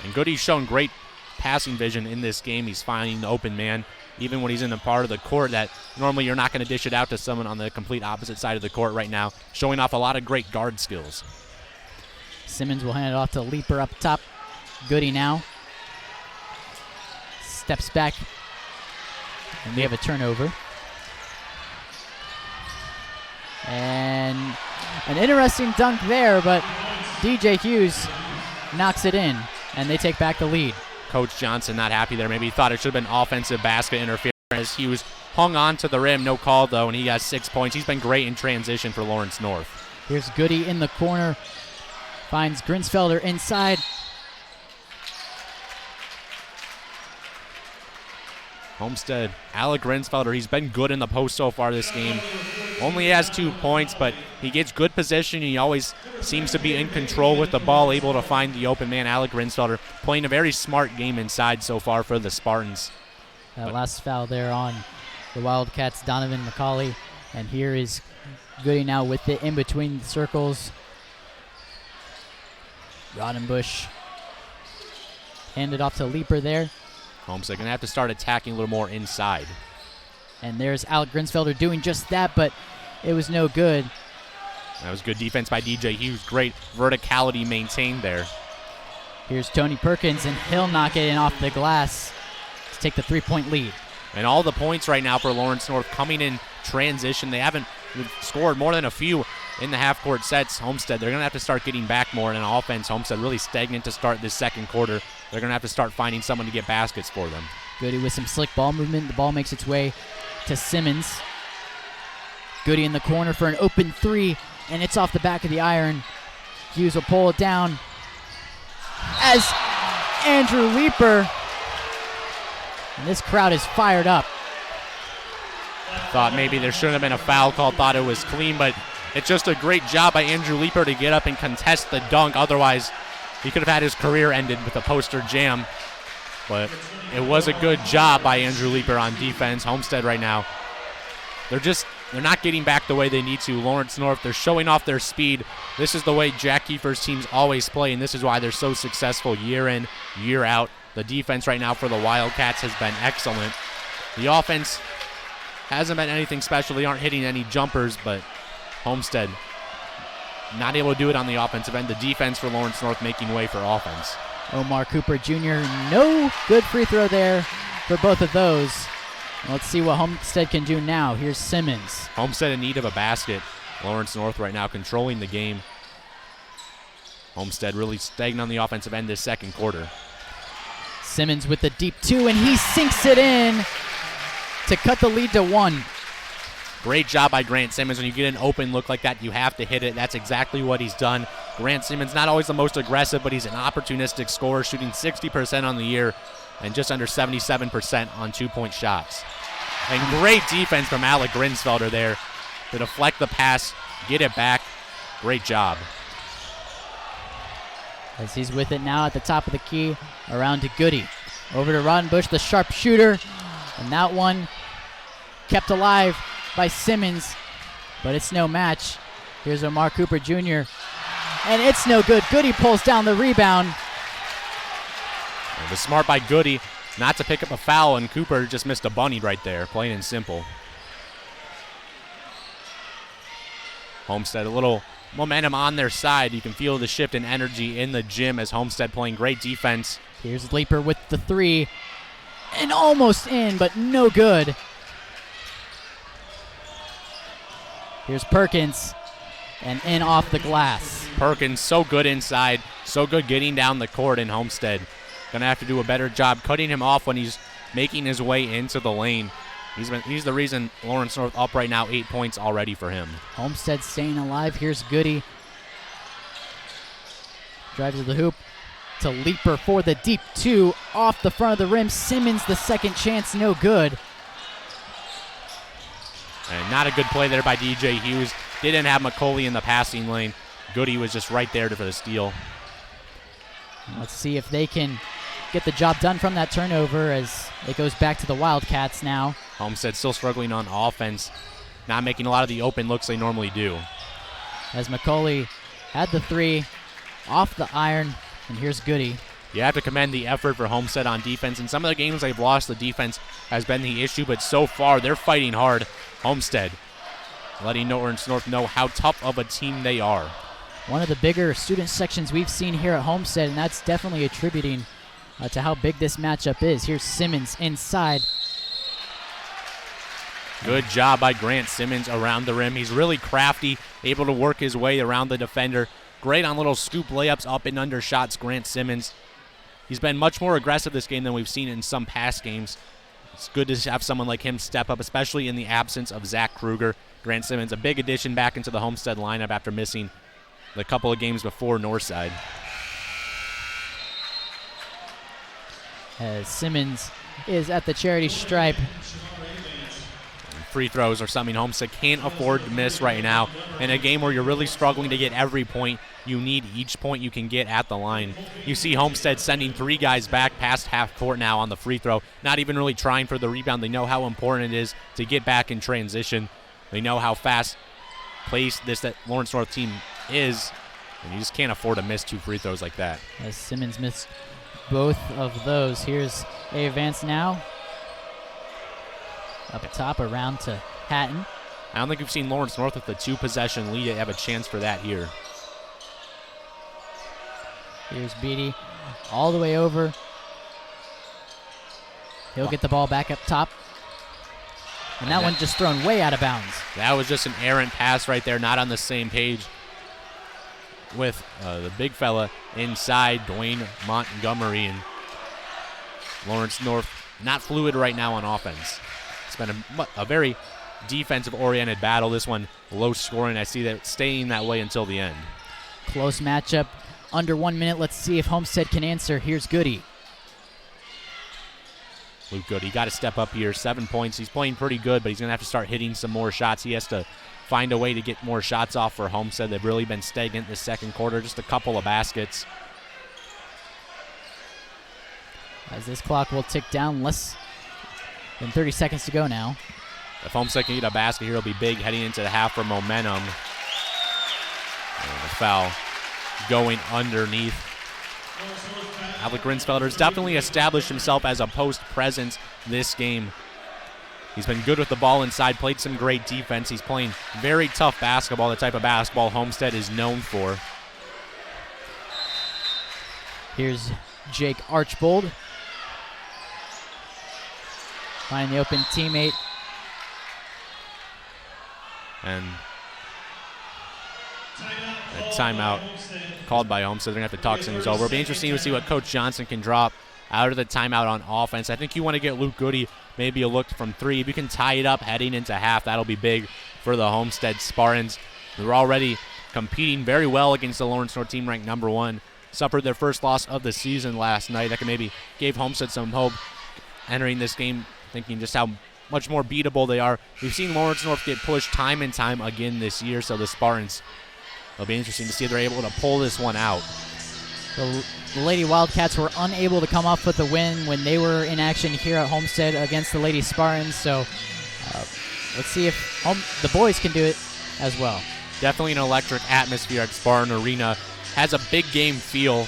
And Goody's shown great passing vision in this game. He's finding the open man, even when he's in a part of the court that normally you're not going to dish it out to someone on the complete opposite side of the court right now, showing off a lot of great guard skills. Simmons will hand it off to Leaper up top. Goody now steps back, and we have a turnover. And an interesting dunk there, but DJ Hughes knocks it in, and they take back the lead. Coach Johnson not happy there. Maybe he thought it should have been offensive basket interference as Hughes hung on to the rim. No call, though, and he got 6 points. He's been great in transition for Lawrence North. Here's Goody in the corner. Finds Grinsfelder inside. Homestead, Alec Grinsfelder, he's been good in the post so far this game. Only has 2 points, but he gets good position. He always seems to be in control with the ball, able to find the open man. Alec Grinsfelder playing a very smart game inside so far for the Spartans. Last foul there on the Wildcats, Donovan McCauley. And here is Goody now with it in between the circles. Rodenbush handed off to Leaper there. Homestead going to have to start attacking a little more inside. And there's Alec Grinsfelder doing just that, but it was no good. That was good defense by DJ Hughes. Great verticality maintained there. Here's Tony Perkins, and he'll knock it in off the glass to take the 3-point lead. And all the points right now for Lawrence North coming in transition. They haven't scored more than a few in the half-court sets. Homestead, they're going to have to start getting back more in an offense. Homestead really stagnant to start this second quarter. They're going to have to start finding someone to get baskets for them. Goody with some slick ball movement. The ball makes its way to Simmons. Goody in the corner for an open 3, and it's off the back of the iron. Hughes will pull it down as Andrew Leaper. And this crowd is fired up. Thought maybe there shouldn't have been a foul call. Thought it was clean, but It's just a great job by Andrew Leeper to get up and contest the dunk. Otherwise, he could have had his career ended with a poster jam. But it was a good job by Andrew Leeper on defense. Homestead right now, they're not getting back the way they need to. Lawrence North, they're showing off their speed. This is the way Jack Kiefer's teams always play, and this is why they're so successful year in, year out. The defense right now for the Wildcats has been excellent. The offense hasn't been anything special. They aren't hitting any jumpers, but Homestead not able to do it on the offensive end. The defense for Lawrence North making way for offense. Omar Cooper Jr., no good free throw there for both of those. Let's see what Homestead can do now. Here's Simmons. Homestead in need of a basket. Lawrence North right now controlling the game. Homestead really stagnant on the offensive end this second quarter. Simmons with the deep 2, and he sinks it in to cut the lead to 1. Great job by Grant Simmons. When you get an open look like that, you have to hit it. That's exactly what he's done. Grant Simmons, not always the most aggressive, but he's an opportunistic scorer, shooting 60% on the year and just under 77% on two-point shots. And great defense from Alec Grinsfelder there to deflect the pass, get it back. Great job. As he's with it now at the top of the key, around to Goody. Over to Roddenbush, the sharp shooter. And that one kept alive by Simmons, but it's no match. Here's Omar Cooper Jr., and it's no good. Goody pulls down the rebound. It was smart by Goody not to pick up a foul, and Cooper just missed a bunny right there, plain and simple. Homestead, a little momentum on their side. You can feel the shift in energy in the gym as Homestead playing great defense. Here's Leeper with the 3, and almost in, but no good. Here's Perkins, and in off the glass. Perkins, so good inside, so good getting down the court in Homestead. Gonna have to do a better job cutting him off when he's making his way into the lane. He's the reason Lawrence North up right now, 8 points already for him. Homestead staying alive. Here's Goody. Drives to the hoop to Leeper for the deep 2 off the front of the rim. Simmons, the second chance, no good. And not a good play there by DJ Hughes. Didn't have McCauley in the passing lane. Goody was just right there for the steal. Let's see if they can get the job done from that turnover as it goes back to the Wildcats now. Homestead still struggling on offense, not making a lot of the open looks they normally do. As McCauley had the 3 off the iron, and here's Goody. You have to commend the effort for Homestead on defense. In some of the games they've lost, the defense has been the issue, but so far they're fighting hard. Homestead letting Lawrence North know how tough of a team they are. One of the bigger student sections we've seen here at Homestead, and that's definitely attributing to how big this matchup is. Here's Simmons inside. Good job by Grant Simmons around the rim. He's really crafty, able to work his way around the defender. Great on little scoop layups, up and under shots, Grant Simmons. He's been much more aggressive this game than we've seen in some past games. It's good to have someone like him step up, especially in the absence of Zach Kruger. Grant Simmons, a big addition back into the Homestead lineup after missing the couple of games before Northside. As Simmons is at the charity stripe. Free throws are something Homestead can't afford to miss right now. In a game where you're really struggling to get every point, you need each point you can get at the line. You see Homestead sending 3 guys back past half court now on the free throw, not even really trying for the rebound. They know how important it is to get back in transition. They know how fast-paced that Lawrence North team is, and you just can't afford to miss 2 free throws like that. As Simmons missed both of those. Here's A. Vance now. Up top, around to Hatton. I don't think we've seen Lawrence North with the 2-possession lead have a chance for that here. Here's Beatty all the way over. He'll get the ball back up top. And that one just thrown way out of bounds. That was just an errant pass right there, not on the same page with the big fella inside, Dwayne Montgomery. And Lawrence North not fluid right now on offense. It's been a very defensive-oriented battle. This one low scoring. I see that staying that way until the end. Close matchup. Under 1 minute. Let's see if Homestead can answer. Here's Goody. Luke Goody got to step up here. 7 points. He's playing pretty good, but he's going to have to start hitting some more shots. He has to find a way to get more shots off for Homestead. They've really been stagnant this second quarter. Just a couple of baskets. As this clock will tick down, less than 30 seconds to go now. If Homestead can get a basket here, it'll be big heading into the half for momentum. And the foul going underneath. Alec Grinsfelder's definitely established himself as a post presence this game. He's been good with the ball inside, played some great defense. He's playing very tough basketball, the type of basketball Homestead is known for. Here's Jake Archbold. Finding the open teammate. And a timeout called by Homestead. They're going to have to talk things over. It'll be interesting to see what Coach Johnson can drop out of the timeout on offense. I think you want to get Luke Goody maybe a look from three. If you can tie it up heading into half, that'll be big for the Homestead Spartans. They're already competing very well against the Lawrence North team ranked number 1. Suffered their first loss of the season last night. That can maybe give Homestead some hope entering this game, thinking just how much more beatable they are. We've seen Lawrence North get pushed time and time again this year, so the Spartans, it'll be interesting to see if they're able to pull this one out. The Lady Wildcats were unable to come up with a win when they were in action here at Homestead against the Lady Spartans, so let's see if the boys can do it as well. Definitely an electric atmosphere at Spartan Arena. Has a big game feel.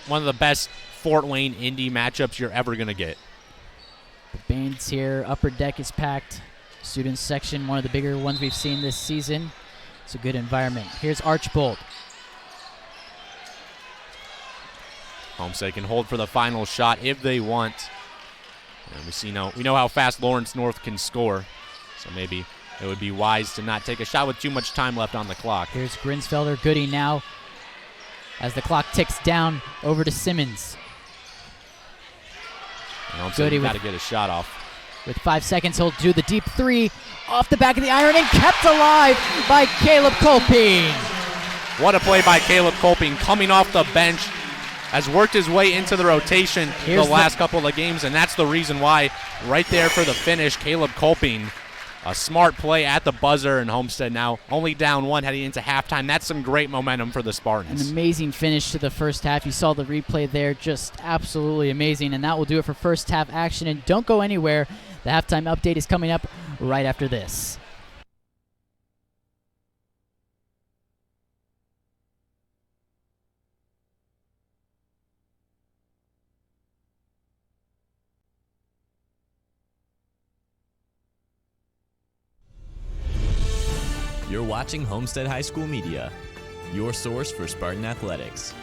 One of the best Fort Wayne Indy matchups you're ever going to get. The bands here, upper deck is packed. Student section, one of the bigger ones we've seen this season. It's a good environment. Here's Archbold. Homestead can hold for the final shot if they want. And we know how fast Lawrence North can score, so maybe it would be wise to not take a shot with too much time left on the clock. Here's Grinsfelder. Goody now as the clock ticks down over to Simmons. Goody got to get a shot off. With 5 seconds, he'll do the deep three off the back of the iron and kept alive by Caleb Colpine. What a play by Caleb Colpine, coming off the bench, has worked his way into the rotation the last couple of games, and that's the reason why right there for the finish, Caleb Colpine. A smart play at the buzzer, and Homestead now only down 1 heading into halftime. That's some great momentum for the Spartans. An amazing finish to the first half. You saw the replay there, just absolutely amazing, and that will do it for first half action. And don't go anywhere. The halftime update is coming up right after this. You're watching Homestead High School Media, your source for Spartan athletics.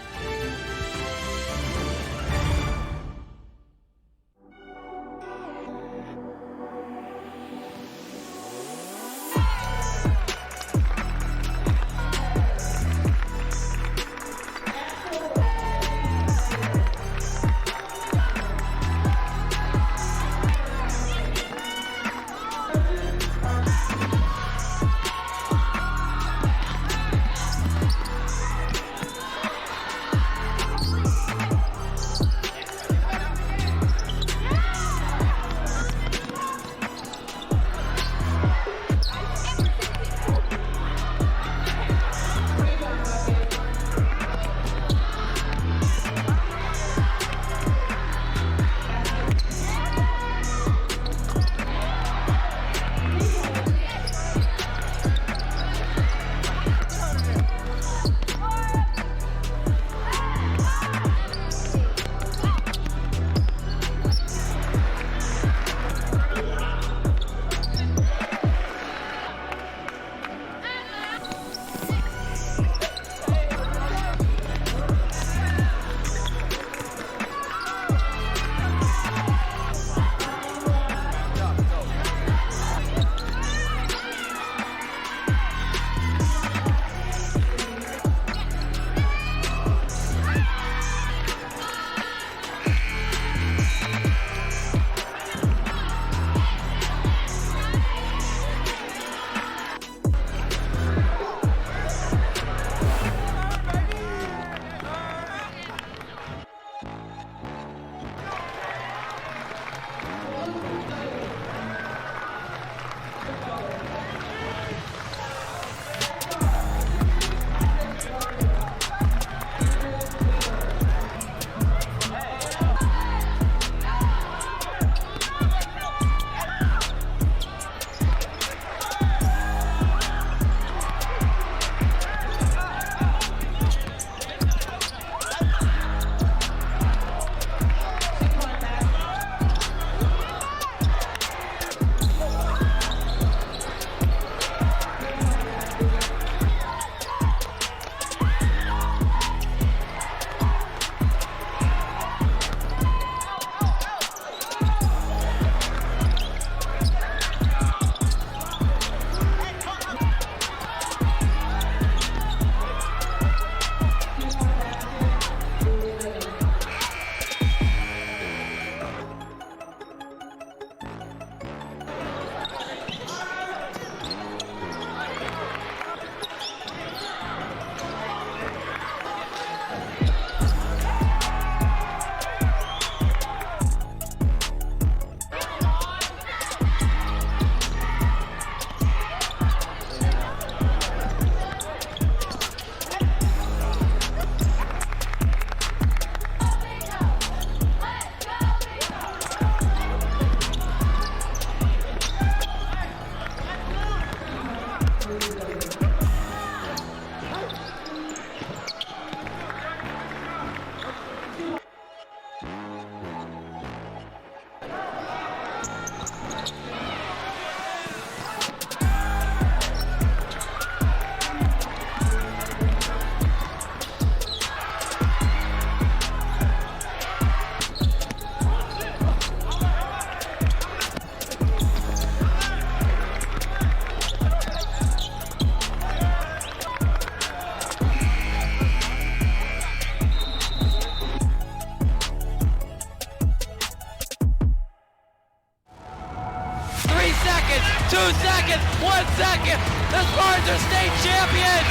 2 seconds, 1 second. The Spartans are state champions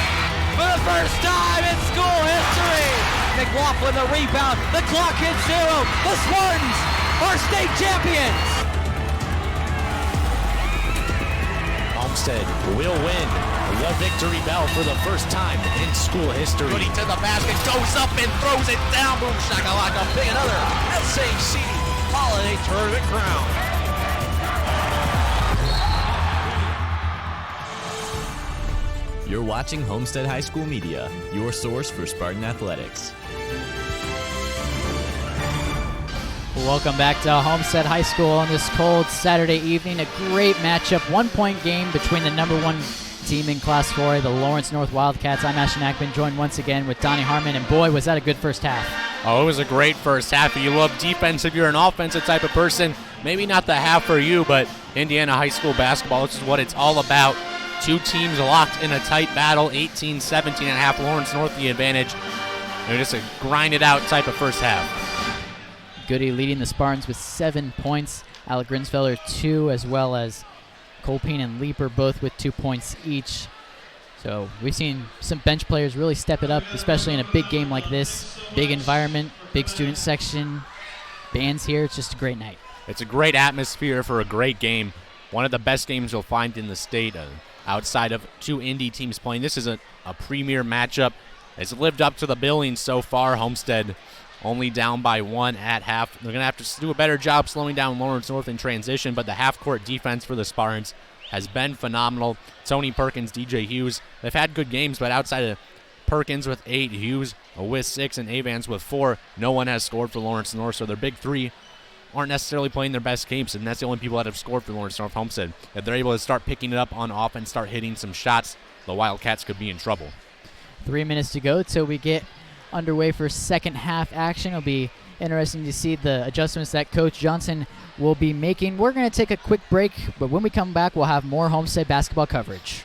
for the first time in school history. McLaughlin the rebound. The clock hits 0. The Spartans are state champions. Homestead will win the victory bell for the first time in school history. Goody to the basket, goes up and throws it down. Boom shakalaka, big another SAC Holiday Tournament crown. You're watching Homestead High School Media, your source for Spartan athletics. Welcome back to Homestead High School on this cold Saturday evening. A great matchup, 1-point game between the number 1 team in Class 4A, the Lawrence North Wildcats. I'm Ashton Ackman, joined once again with Donnie Harmon, and boy, was that a good first half. Oh, it was a great first half. If you love defense, if you're an offensive type of person, maybe not the half for you, but Indiana high school basketball, this is what it's all about. 2 teams locked in a tight battle, 18-17 and a half, Lawrence North the advantage. Just a grinded out type of first half. Goody leading the Spartans with 7 points. Alec Grinsfelder 2, as well as Colpine and Leeper both with 2 points each. So we've seen some bench players really step it up, especially in a big game like this. Big environment, big student section, bands here. It's just a great night. It's a great atmosphere for a great game. One of the best games you'll find in the state. Outside of 2 indie teams playing. This is a premier matchup. It's lived up to the billing so far. Homestead only down by 1 at half. They're going to have to do a better job slowing down Lawrence North in transition, but the half-court defense for the Spartans has been phenomenal. Tony Perkins, DJ Hughes, they've had good games, but outside of Perkins with 8, Hughes with 6, and Avans with 4, no one has scored for Lawrence North, so their big 3 aren't necessarily playing their best games, and that's the only people that have scored for Lawrence North Homestead. If they're able to start picking it up on offense, start hitting some shots, the Wildcats could be in trouble. 3 minutes to go till we get underway for second half action. It'll be interesting to see the adjustments that Coach Johnson will be making. We're going to take a quick break, but when we come back, we'll have more Homestead basketball coverage.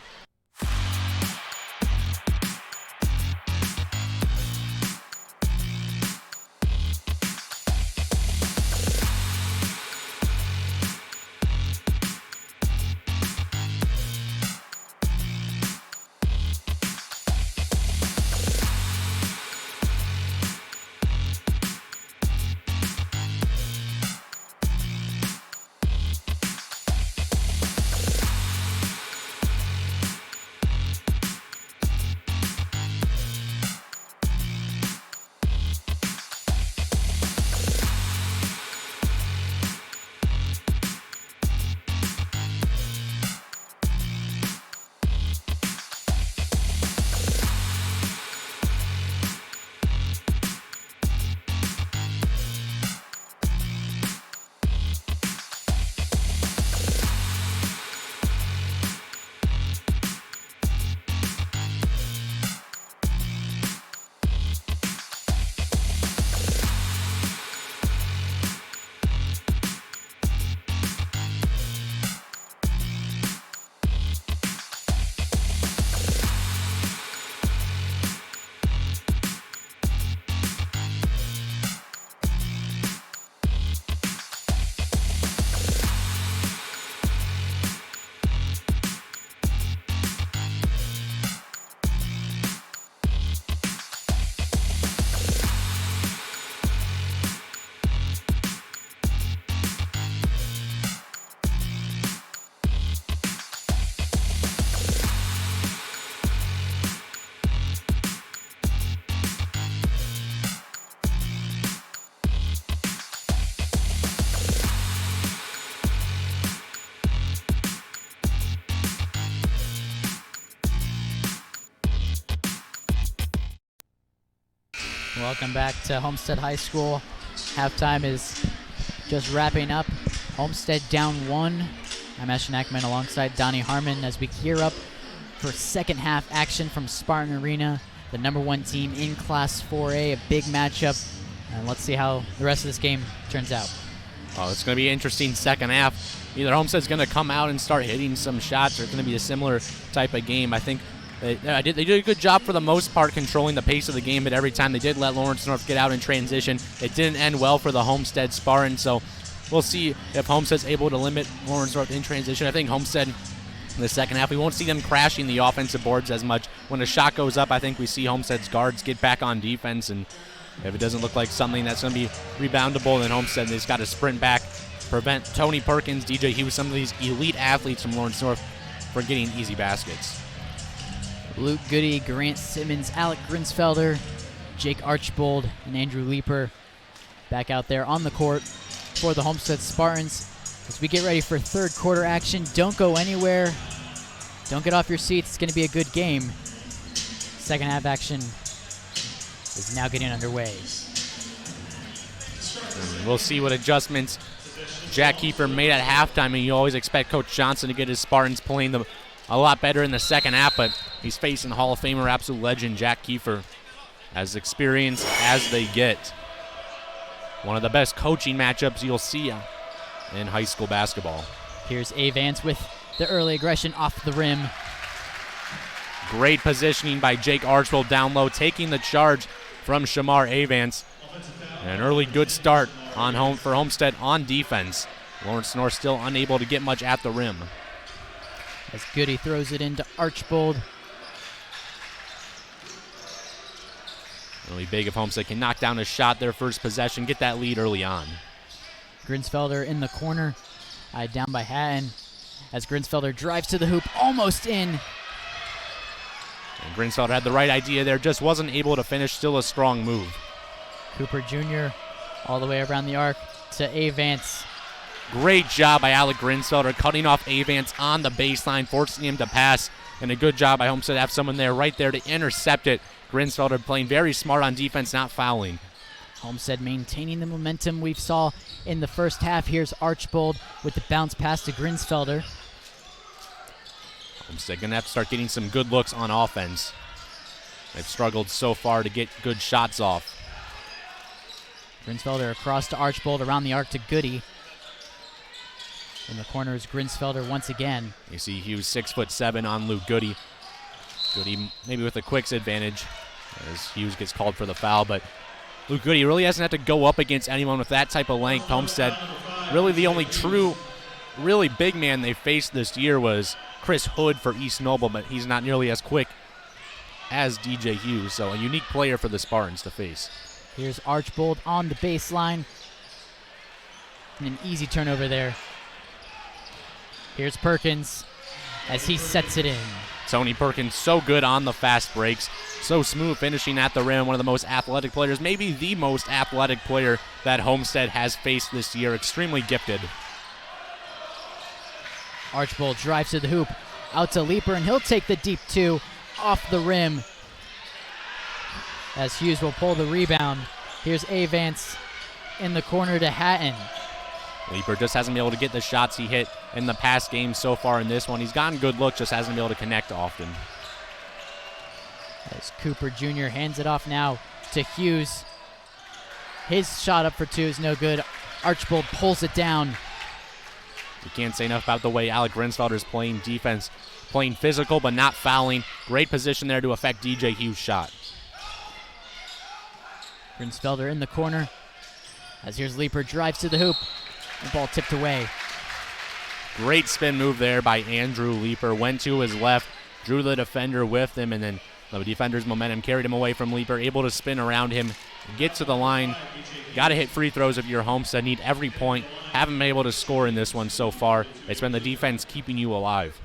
Welcome back to Homestead High School. Halftime is just wrapping up. Homestead down 1. I'm Ashton Ackman alongside Donnie Harmon as we gear up for second half action from Spartan Arena, the number 1 team in Class 4A, a big matchup. And let's see how the rest of this game turns out. Oh, it's going to be an interesting second half. Either Homestead's going to come out and start hitting some shots, or it's going to be a similar type of game. I think they did a good job for the most part controlling the pace of the game, but every time they did let Lawrence North get out in transition, it didn't end well for the Homestead Spartans. So we'll see if Homestead's able to limit Lawrence North in transition. I think Homestead in the second half, we won't see them crashing the offensive boards as much. When a shot goes up, I think we see Homestead's guards get back on defense, and if it doesn't look like something that's going to be reboundable, then Homestead has got to sprint back, prevent Tony Perkins, DJ Hughes, some of these elite athletes from Lawrence North from getting easy baskets. Luke Goody, Grant Simmons, Alec Grinsfelder, Jake Archbold, and Andrew Leeper back out there on the court for the Homestead Spartans. As we get ready for third quarter action, don't go anywhere. Don't get off your seats. It's going to be a good game. Second half action is now getting underway. And we'll see what adjustments Jack Kiefer made at halftime, and you always expect Coach Johnson to get his Spartans playing a lot better in the second half, but he's facing Hall of Famer, absolute legend Jack Kiefer, as experienced as they get. One of the best coaching matchups you'll see in high school basketball. Here's Avance with the early aggression off the rim. Great positioning by Jake Archbold down low, taking the charge from Shamar Avance. An early good start for Homestead on defense. Lawrence North still unable to get much at the rim. As Goody throws it into Archbold. Really big if Homestead can knock down a shot their first possession, get that lead early on. Grinsfelder in the corner, eyed down by Hatton. As Grinsfelder drives to the hoop, almost in. And Grinsfelder had the right idea there, just wasn't able to finish, still a strong move. Cooper Jr. all the way around the arc to Avance. Great job by Alec Grinsfelder cutting off Avance on the baseline, forcing him to pass. And a good job by Homestead to have someone there right there to intercept it. Grinsfelder playing very smart on defense, not fouling. Homestead maintaining the momentum we saw in the first half. Here's Archbold with the bounce pass to Grinsfelder. Homestead going to have to start getting some good looks on offense. They've struggled so far to get good shots off. Grinsfelder across to Archbold, around the arc to Goody. In the corner is Grinsfelder once again. You see Hughes 6'7" on Luke Goody. Goody maybe with a quicks advantage as Hughes gets called for the foul, but Luke Goody really hasn't had to go up against anyone with that type of length. Homestead, really the only true, really big man they faced this year was Chris Hood for East Noble, but he's not nearly as quick as DJ Hughes, so a unique player for the Spartans to face. Here's Archbold on the baseline. And an easy turnover there. Here's Perkins as he sets it in. Tony Perkins so good on the fast breaks, so smooth finishing at the rim, one of the most athletic players, maybe the most athletic player that Homestead has faced this year, extremely gifted. Archbold drives to the hoop, out to Leeper, and he'll take the deep two off the rim as Hughes will pull the rebound. Here's Avance in the corner to Hatton. Leeper just hasn't been able to get the shots he hit in the past game so far in this one. He's gotten good looks, just hasn't been able to connect often. As Cooper Jr. hands it off now to Hughes. His shot up for two is no good. Archbold pulls it down. You can't say enough about the way Alec Grinsfelder is playing defense, playing physical but not fouling. Great position there to affect DJ Hughes' shot. Grinsfelder in the corner. As here's Leeper, drives to the hoop. The ball tipped away. Great spin move there by Andrew Leeper. Went to his left, drew the defender with him, and then the defender's momentum carried him away from Leeper. Able to spin around him, get to the line. Got to hit free throws if you're Homestead. Need every point. Haven't been able to score in this one so far. It's been the defense keeping you alive.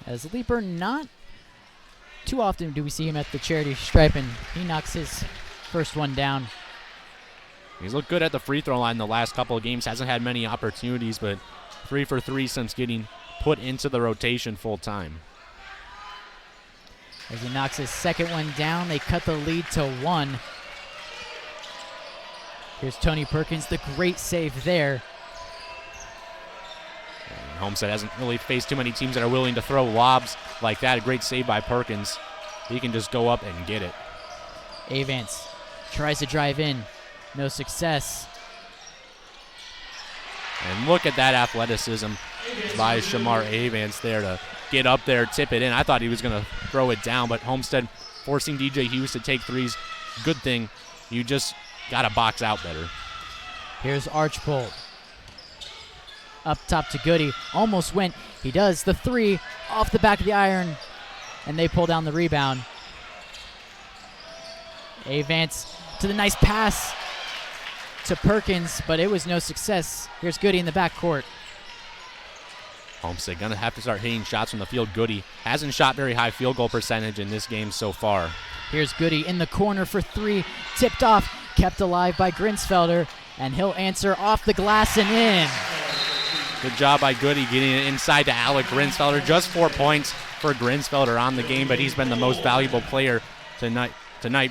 As Leeper, not too often do we see him at the charity stripe, and he knocks his first one down. He's looked good at the free throw line the last couple of games. Hasn't had many opportunities, but 3 for 3 since getting put into the rotation full time. As he knocks his second one down, they cut the lead to 1. Here's Tony Perkins, the great save there. And Homestead hasn't really faced too many teams that are willing to throw lobs like that. A great save by Perkins. He can just go up and get it. Avance tries to drive in. No success. And look at that athleticism by Shamar Avance there to get up there, tip it in. I thought he was going to throw it down, but Homestead forcing DJ Hughes to take threes. Good thing. You just got to box out better. Here's Archbold. Up top to Goody. Almost went. He does the 3 off the back of the iron, and they pull down the rebound. Vance to the nice pass to Perkins, but it was no success. Here's Goody in the backcourt. Homestead going to have to start hitting shots from the field. Goody hasn't shot very high field goal percentage in this game so far. Here's Goody in the corner for 3. Tipped off, kept alive by Grinsfelder, and he'll answer off the glass and in. Good job by Goody getting it inside to Alec Grinsfelder. Just 4 points for Grinsfelder on the game, but he's been the most valuable player tonight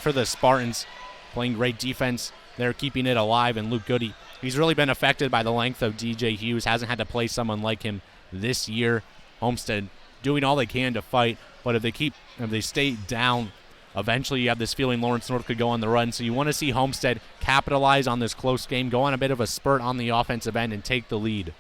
for the Spartans. Playing great defense. They're keeping it alive, and Luke Goody, he's really been affected by the length of DJ Hughes. Hasn't had to play someone like him this year. Homestead doing all they can to fight, but if they stay down, eventually you have this feeling Lawrence North could go on the run. So you want to see Homestead capitalize on this close game, go on a bit of a spurt on the offensive end, and take the lead.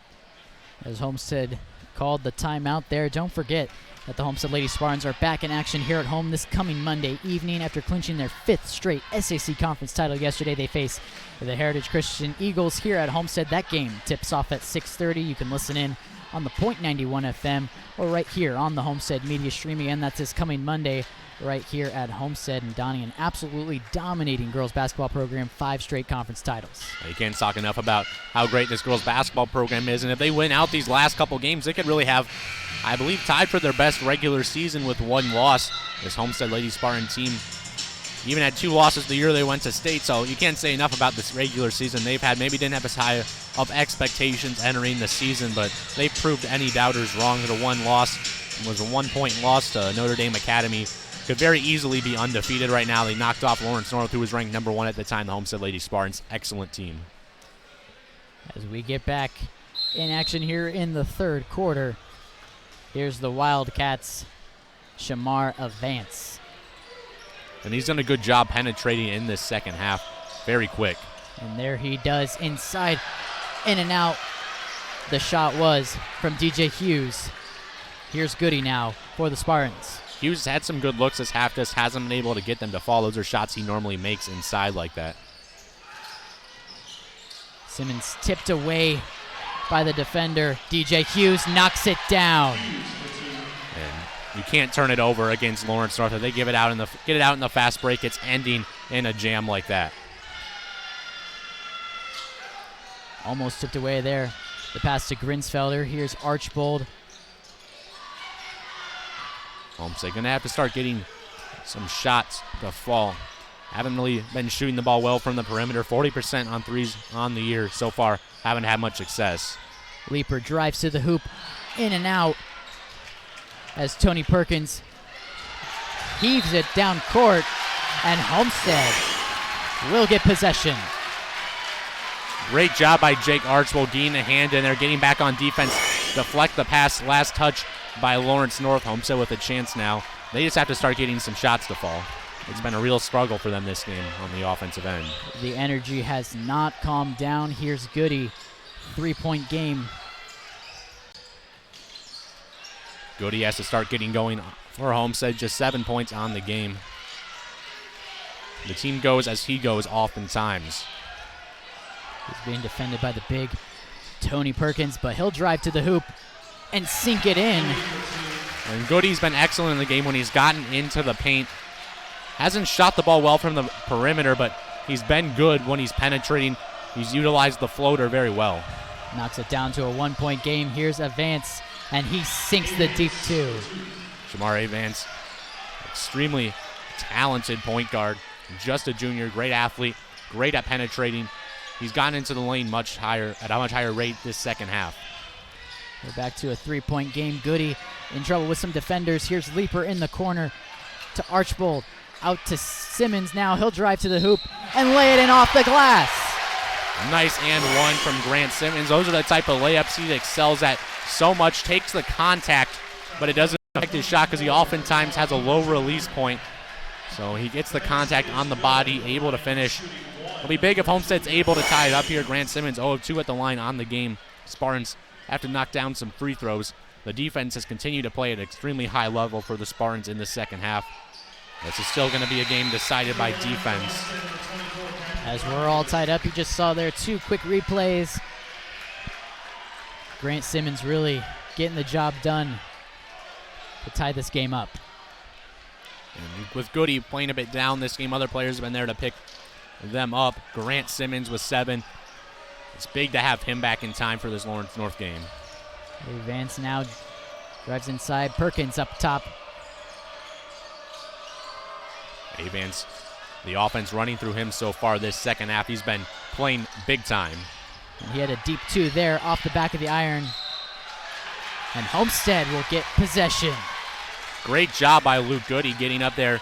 As Homestead called the timeout there, don't forget that the Homestead Lady Spartans are back in action here at home this coming Monday evening after clinching their 5th straight SAC conference title yesterday. They face the Heritage Christian Eagles here at Homestead. That game tips off at 6:30. You can listen in on the Point 91 FM or right here on the Homestead Media streaming, and that's this coming Monday right here at Homestead. And Donnie, an absolutely dominating girls basketball program, 5 straight conference titles. You can't talk enough about how great this girls basketball program is, and if they win out these last couple games, they could really have, I believe, tied for their best regular season with 1 loss. This Homestead Lady Spartan team even had 2 losses the year they went to state, so you can't say enough about this regular season they've had. Maybe didn't have as high of expectations entering the season, but they proved any doubters wrong. The 1 loss was a 1-point loss to Notre Dame Academy. Could very easily be undefeated right now. They knocked off Lawrence North, who was ranked number 1 at the time, the Homestead Lady Spartans. Excellent team. As we get back in action here in the 3rd quarter, here's the Wildcats, Shamar Vance. And he's done a good job penetrating in this second half. Very quick. And there he does inside, in and out. The shot was from DJ Hughes. Here's Goody now for the Spartans. Hughes had some good looks this half, just hasn't been able to get them to fall. Those are shots he normally makes inside like that. Simmons tipped away by the defender. DJ Hughes knocks it down. And you can't turn it over against Lawrence North. If they get it out in the fast break, it's ending in a jam like that. Almost tipped away there. The pass to Grinsfelder. Here's Archbold. Homestead going to have to start getting some shots to fall. Haven't really been shooting the ball well from the perimeter. 40% on threes on the year so far. Haven't had much success. Leaper drives to the hoop, in and out, as Tony Perkins heaves it down court, and Homestead will get possession. Great job by Jake Archbold getting a hand in there, getting back on defense, deflect the pass, last touch by Lawrence North. Homestead with a chance now. They just have to start getting some shots to fall. It's been a real struggle for them this game on the offensive end. The energy has not calmed down. Here's Goody, 3-point game. Goody has to start getting going for Homestead, just 7 points on the game. The team goes as he goes oftentimes. He's being defended by the big Tony Perkins, but he'll drive to the hoop and sink it in. And Goody's been excellent in the game when he's gotten into the paint. Hasn't shot the ball well from the perimeter, but he's been good when he's penetrating. He's utilized the floater very well. Knocks it down to a 1-point game. Here's Vance, and he sinks the deep 2. Shamar Vance, extremely talented point guard. Just a junior, great athlete, great at penetrating. He's gotten into the lane at a much higher rate this second half. We're back to a 3-point game. Goody in trouble with some defenders. Here's Leaper in the corner to Archbold. Out to Simmons now. He'll drive to the hoop and lay it in off the glass. Nice and one from Grant Simmons. Those are the type of layups he excels at so much. Takes the contact, but it doesn't affect his shot because he oftentimes has a low release point. So he gets the contact on the body, able to finish. It'll be big if Homestead's able to tie it up here. Grant Simmons 0-2 at the line on the game. Spartans have to knock down some free throws. The defense has continued to play at an extremely high level for the Spartans in the second half. This is still going to be a game decided by defense. As we're all tied up, you just saw there 2 quick replays. Grant Simmons really getting the job done to tie this game up. And with Goody playing a bit down this game, other players have been there to pick them up. Grant Simmons with 7. It's big to have him back in time for this Lawrence North game. Vance now drives inside. Perkins up top. Vance, the offense running through him so far this second half. He's been playing big time. And he had a deep 2 there off the back of the iron. And Homestead will get possession. Great job by Luke Goody getting up there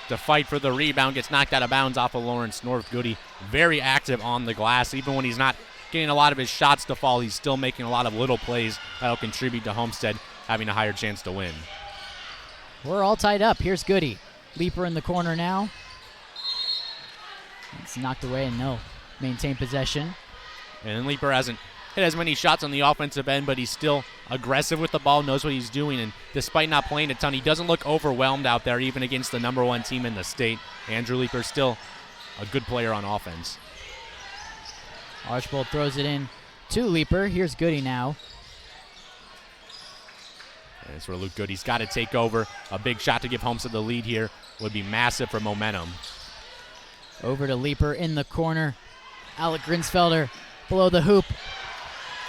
to fight for the rebound. Gets knocked out of bounds off of Lawrence North. Goody very active on the glass. Even when he's not getting a lot of his shots to fall, he's still making a lot of little plays that'll contribute to Homestead having a higher chance to win. We're all tied up. Here's Goody. Leaper in the corner now. It's knocked away and no. Maintain possession. And Leaper hasn't hit as many shots on the offensive end, but he's still aggressive with the ball, knows what he's doing, and despite not playing a ton, he doesn't look overwhelmed out there, even against the number 1 team in the state. Andrew Leaper's still a good player on offense. Archbold throws it in to Leaper. Here's Goody now. And it's where Luke Goody's got to take over. A big shot to give Homestead the lead here would be massive for momentum. Over to Leaper in the corner. Alec Grinsfelder below the hoop.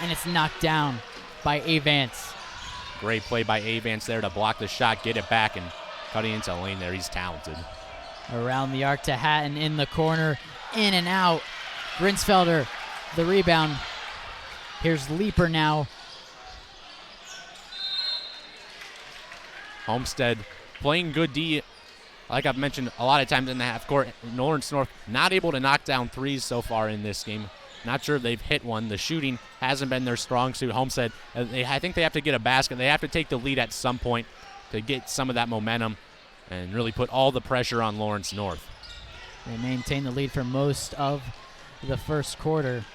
And it's knocked down by Vance. Great play by Vance there to block the shot, get it back, and cutting into lane there. He's talented. Around the arc to Hatton in the corner. In and out. Grinsfelder, the rebound. Here's Leaper now. Homestead playing good D, like I've mentioned a lot of times in the half court. Lawrence North not able to knock down threes so far in this game. Not sure if they've hit one. The shooting hasn't been their strong suit. Homestead, I think they have to get a basket. They have to take the lead at some point to get some of that momentum and really put all the pressure on Lawrence North. They maintain the lead for most of the first quarter.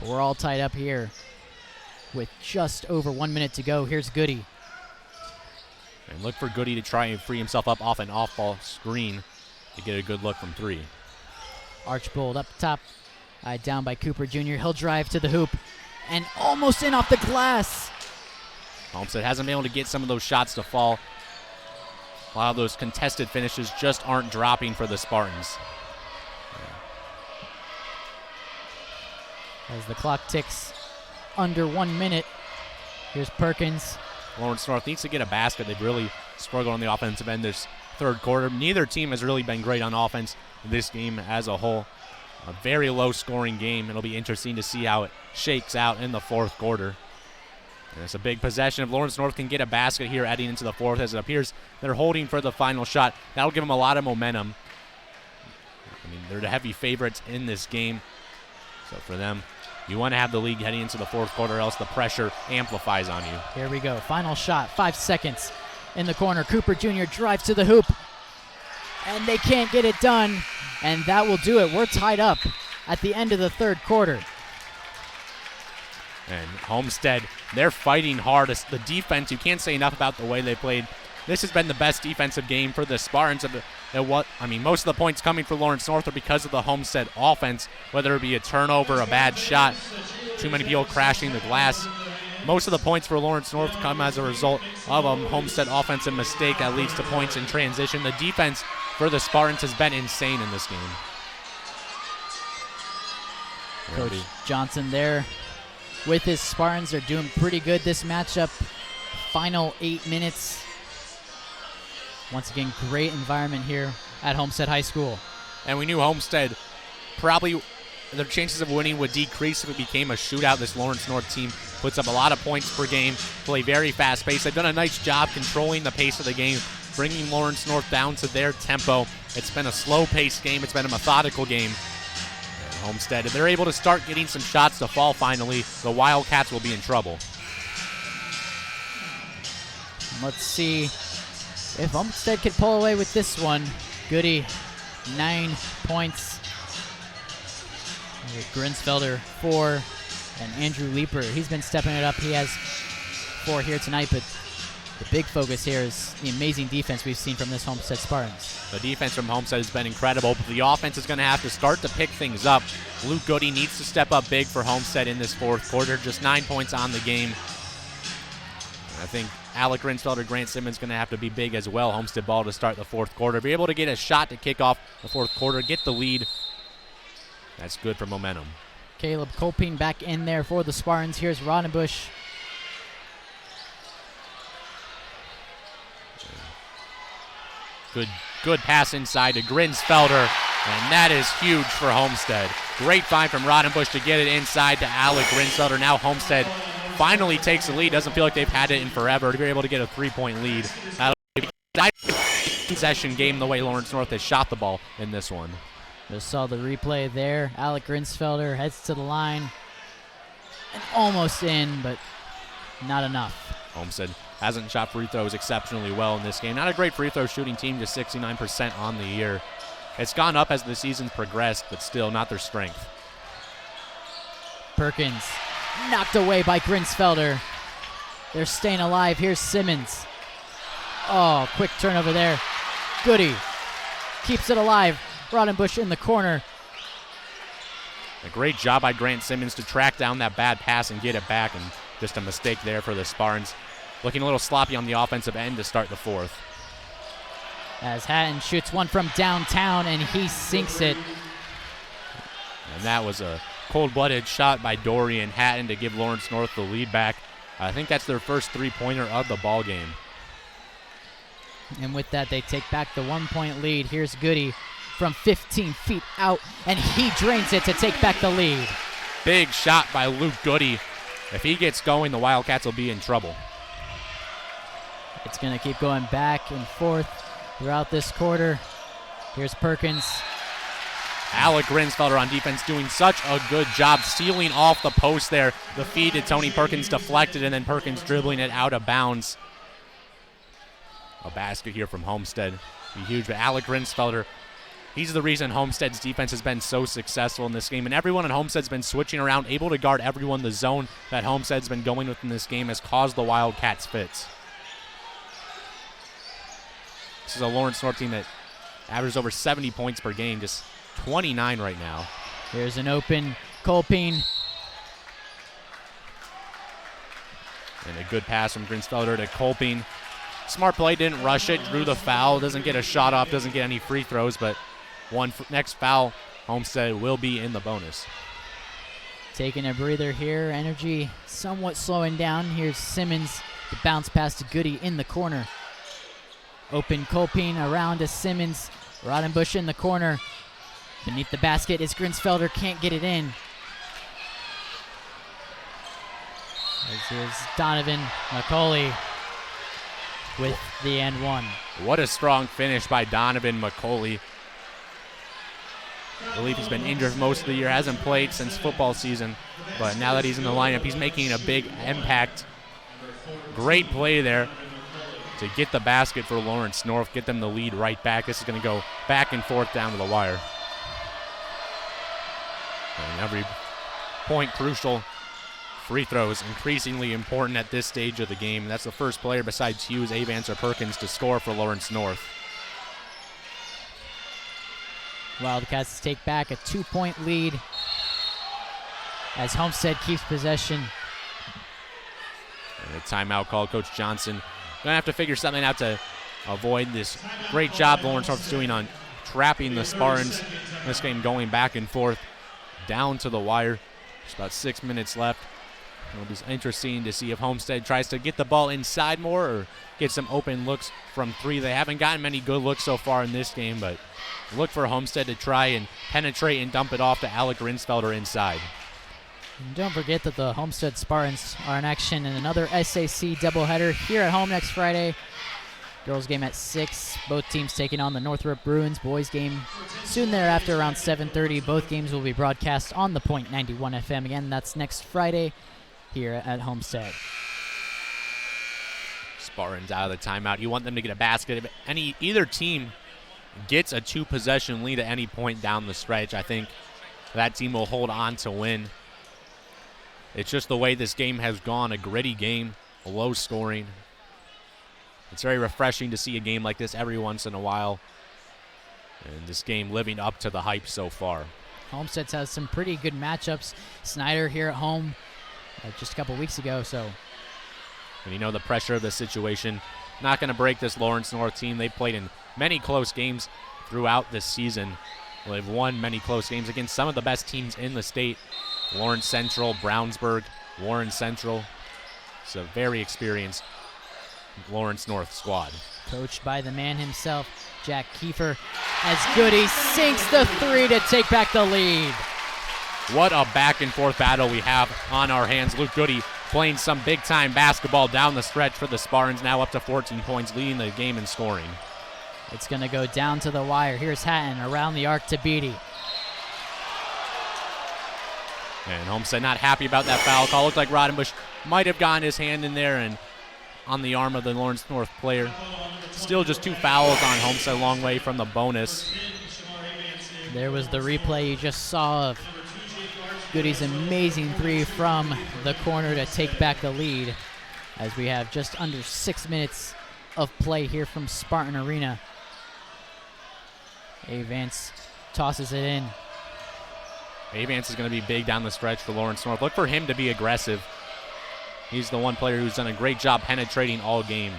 But we're all tied up here with just over 1 minute to go. Here's Goody. And look for Goody to try and free himself up off an off-ball screen to get a good look from 3. Archbold up top. Down by Cooper Jr. He'll drive to the hoop and almost in off the glass. Homestead hasn't been able to get some of those shots to fall. A lot of those contested finishes just aren't dropping for the Spartans. As the clock ticks under 1 minute, here's Perkins. Lawrence North needs to get a basket. They've really struggled on the offensive end this third quarter. Neither team has really been great on offense this game as a whole. A very low-scoring game. It'll be interesting to see how it shakes out in the fourth quarter. And it's a big possession. If Lawrence North can get a basket here heading into the fourth, as it appears they're holding for the final shot, that'll give them a lot of momentum. I mean, they're the heavy favorites in this game. So for them, you want to have the lead heading into the fourth quarter, else the pressure amplifies on you. Here we go. Final shot. 5 seconds in the corner. Cooper Jr. drives to the hoop. And they can't get it done. And that will do it. We're tied up at the end of the third quarter. And Homestead, they're fighting hard. The defense, you can't say enough about the way they played. This has been the best defensive game for the Spartans. Most of the points coming for Lawrence North are because of the Homestead offense, whether it be a turnover, a bad shot, too many people crashing the glass. Most of the points for Lawrence North come as a result of a Homestead offensive mistake that leads to points in transition. The defense for the Spartans has been insane in this game. Coach Johnson there with his Spartans are doing pretty good this matchup. Final 8 minutes. Once again, great environment here at Homestead High School. And we knew Homestead probably their chances of winning would decrease if it became a shootout. This Lawrence North team puts up a lot of points per game, play very fast-paced. They've done a nice job controlling the pace of the game, bringing Lawrence North down to their tempo. It's been a slow-paced game. It's been a methodical game. And Homestead, if they're able to start getting some shots to fall finally, the Wildcats will be in trouble. Let's see if Homestead can pull away with this one. Goody, 9 points. Grinsfelder, 4. And Andrew Leaper, he's been stepping it up. He has 4 here tonight, but The big focus here is the amazing defense we've seen from this Homestead Spartans. The defense from Homestead has been incredible, but the offense is going to have to start to pick things up. Luke Goody needs to step up big for Homestead in this fourth quarter. Just 9 points on the game. I think Alec Grinsfelder, Grant Simmons going to have to be big as well. Homestead ball to start the fourth quarter. Be able to get a shot to kick off the fourth quarter, get the lead. That's good for momentum. Caleb Colping back in there for the Spartans. Here's Rodenbush. Good pass inside to Grinsfelder, and that is huge for Homestead. Great find from Rodenbush to get it inside to Alec Grinsfelder. Now Homestead finally takes the lead. Doesn't feel like they've had it in forever to be able to get a 3-point lead. Possession game the way Lawrence North has shot the ball in this one. Just saw the replay there. Alec Grinsfelder heads to the line. And almost in, but not enough. Homestead hasn't shot free throws exceptionally well in this game. Not a great free throw shooting team, just 69% on the year. It's gone up as the season's progressed, but still not their strength. Perkins knocked away by Grinsfelder. They're staying alive. Here's Simmons. Oh, quick turnover there. Goody keeps it alive. Rodenbush in the corner. A great job by Grant Simmons to track down that bad pass and get it back, and just a mistake there for the Spartans. Looking a little sloppy on the offensive end to start the fourth. As Hatton shoots one from downtown, and he sinks it. And that was a cold-blooded shot by Dorian Hatton to give Lawrence North the lead back. I think that's their first three-pointer of the ball game. And with that, they take back the 1-point lead. Here's Goody from 15 feet out, and he drains it to take back the lead. Big shot by Luke Goody. If he gets going, the Wildcats will be in trouble. It's going to keep going back and forth throughout this quarter. Here's Perkins. Alec Grinsfelder on defense doing such a good job sealing off the post there. The feed to Tony Perkins deflected, and then Perkins dribbling it out of bounds. A basket here from Homestead. Be huge, but Alec Grinsfelder, he's the reason Homestead's defense has been so successful in this game, and everyone at Homestead's been switching around, able to guard everyone. The zone that Homestead's been going with in this game has caused the Wildcats fits. This is a Lawrence North team that averages over 70 points per game, just 29 right now. Here's an open Colping. And a good pass from Grinsfelder to Colping. Smart play, didn't rush it, drew the foul, doesn't get a shot off, doesn't get any free throws, but next foul, Homestead will be in the bonus. Taking a breather here, energy somewhat slowing down. Here's Simmons, the bounce pass to Goody in the corner. Open Colping around to Simmons. Rodenbush in the corner. Beneath the basket is Grinsfelder, can't get it in. This is Donovan McCauley with the and one. What a strong finish by Donovan McCauley. I believe he's been injured most of the year, hasn't played since football season, but now that he's in the lineup, he's making a big impact. Great play there to get the basket for Lawrence North, get them the lead right back. This is going to go back and forth down to the wire. And every point crucial. Free throws increasingly important at this stage of the game. That's the first player besides Hughes, Avance, or Perkins to score for Lawrence North. Wildcats take back a 2-point lead as Homestead keeps possession. And a timeout call. Coach Johnson going to have to figure something out to avoid this great job Lawrence North's doing on trapping the Spartans. This game going back and forth down to the wire. There's about 6 minutes left. It'll be interesting to see if Homestead tries to get the ball inside more or get some open looks from three. They haven't gotten many good looks so far in this game, but look for Homestead to try and penetrate and dump it off to Alec Grinsfelder inside. And don't forget that the Homestead Spartans are in action in another SAC doubleheader here at home next Friday. Girls game at 6. Both teams taking on the Northrop Bruins. Boys game soon thereafter around 7:30. Both games will be broadcast on the Point 91 FM. Again, that's next Friday here at Homestead. Spartans out of the timeout. You want them to get a basket. If either team gets a 2-possession lead at any point down the stretch, I think that team will hold on to win. It's just the way this game has gone, a gritty game, low scoring. It's very refreshing to see a game like this every once in a while. And this game living up to the hype so far. Homestead has some pretty good matchups. Snyder here at home just a couple weeks ago, so. And you know the pressure of the situation. Not going to break this Lawrence North team. They've played in many close games throughout this season. Well, they've won many close games against some of the best teams in the state. Lawrence Central, Brownsburg, Warren Central. It's a very experienced Lawrence North squad. Coached by the man himself, Jack Kiefer, as Goody sinks the three to take back the lead. What a back and forth battle we have on our hands. Luke Goody playing some big time basketball down the stretch for the Spartans, now up to 14 points, leading the game in scoring. It's going to go down to the wire. Here's Hatton around the arc to Beatty. And Homestead not happy about that foul call. Looked like Rodenbush might have gotten his hand in there and on the arm of the Lawrence North player. Still just 2 fouls on Homestead, a long way from the bonus. There was the replay you just saw of Goody's amazing three from the corner to take back the lead, as we have just under 6 minutes of play here from Spartan Arena. Avance tosses it in. Avance is going to be big down the stretch for Lawrence North. Look for him to be aggressive. He's the one player who's done a great job penetrating all game.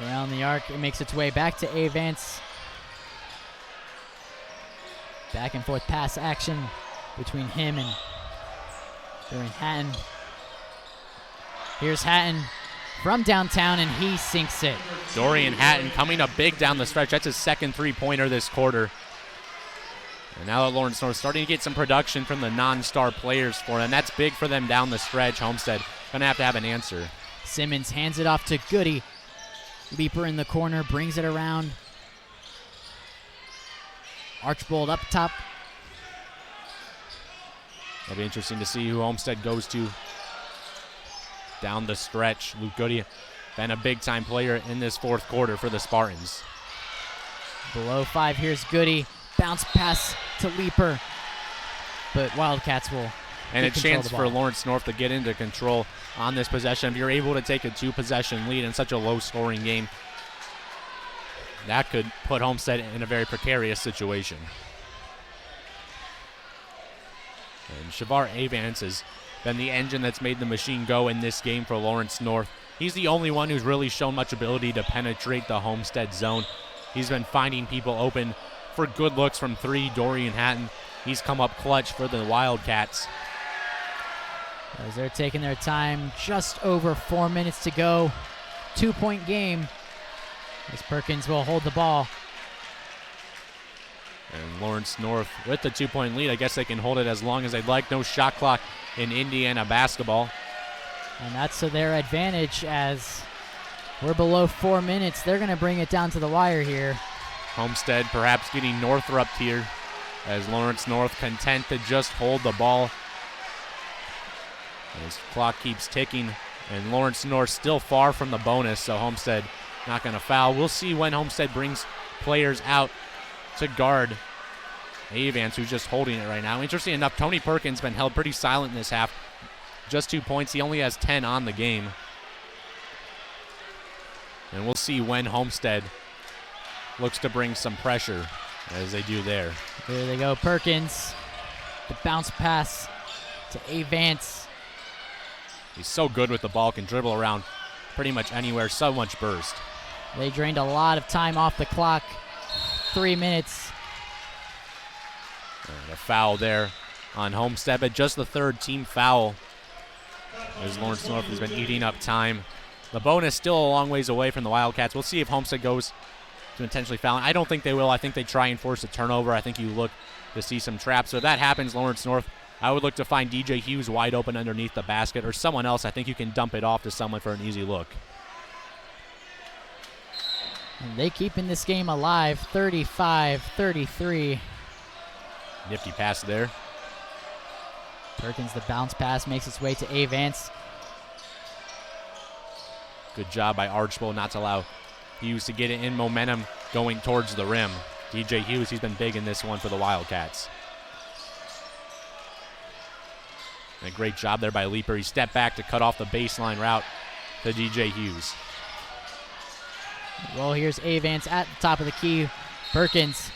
Around the arc, it makes its way back to Avance. Back and forth pass action between him and Dorian Hatton. Here's Hatton from downtown, and he sinks it. Dorian Hatton coming up big down the stretch. That's his second three-pointer this quarter. And now that Lawrence North starting to get some production from the non-star players for them. That's big for them down the stretch. Homestead going to have an answer. Simmons hands it off to Goody. Leaper in the corner, brings it around. Archbold up top. It'll be interesting to see who Homestead goes to down the stretch. Luke Goody been a big-time player in this fourth quarter for the Spartans. Below 5, here's Goody. Bounce pass to Leaper. But Wildcats will and a chance for Lawrence North to get into control on this possession. If you're able to take a 2-possession lead in such a low-scoring game, that could put Homestead in a very precarious situation. And Shavar Avance has been the engine that's made the machine go in this game for Lawrence North. He's the only one who's really shown much ability to penetrate the Homestead zone. He's been finding people open for good looks from 3. Dorian Hatton, he's come up clutch for the Wildcats. As they're taking their time, just over 4 minutes to go. 2-point game. As Perkins will hold the ball. And Lawrence North with the 2-point lead. I guess they can hold it as long as they'd like. No shot clock in Indiana basketball. And that's to their advantage as we're below 4 minutes. They're going to bring it down to the wire here. Homestead perhaps getting Northrop here as Lawrence North content to just hold the ball. As clock keeps ticking and Lawrence North still far from the bonus, so Homestead not going to foul. We'll see when Homestead brings players out to guard Avance, who's just holding it right now. Interesting enough, Tony Perkins been held pretty silent in this half. Just 2 points. He only has 10 on the game. And we'll see when Homestead looks to bring some pressure as they do there. Here they go, Perkins. The bounce pass to Avance. He's so good with the ball, can dribble around pretty much anywhere, so much burst. They drained a lot of time off the clock. 3 minutes. And a foul there on Homestead, but just the 3rd team foul as Lawrence North has been eating up time. The bonus still a long ways away from the Wildcats. We'll see if Homestead goes to intentionally foul. I don't think they will. I think they try and force a turnover. I think you look to see some traps. So if that happens, Lawrence North, I would look to find DJ Hughes wide open underneath the basket or someone else. I think you can dump it off to someone for an easy look. And they keeping this game alive, 35-33. Nifty pass there. Perkins, the bounce pass, makes its way to Avance. Good job by Archbold not to allow Hughes to get it in momentum going towards the rim. DJ Hughes, he's been big in this one for the Wildcats. And a great job there by Leaper. He stepped back to cut off the baseline route to DJ Hughes. Well, here's Avance at the top of the key. Perkins.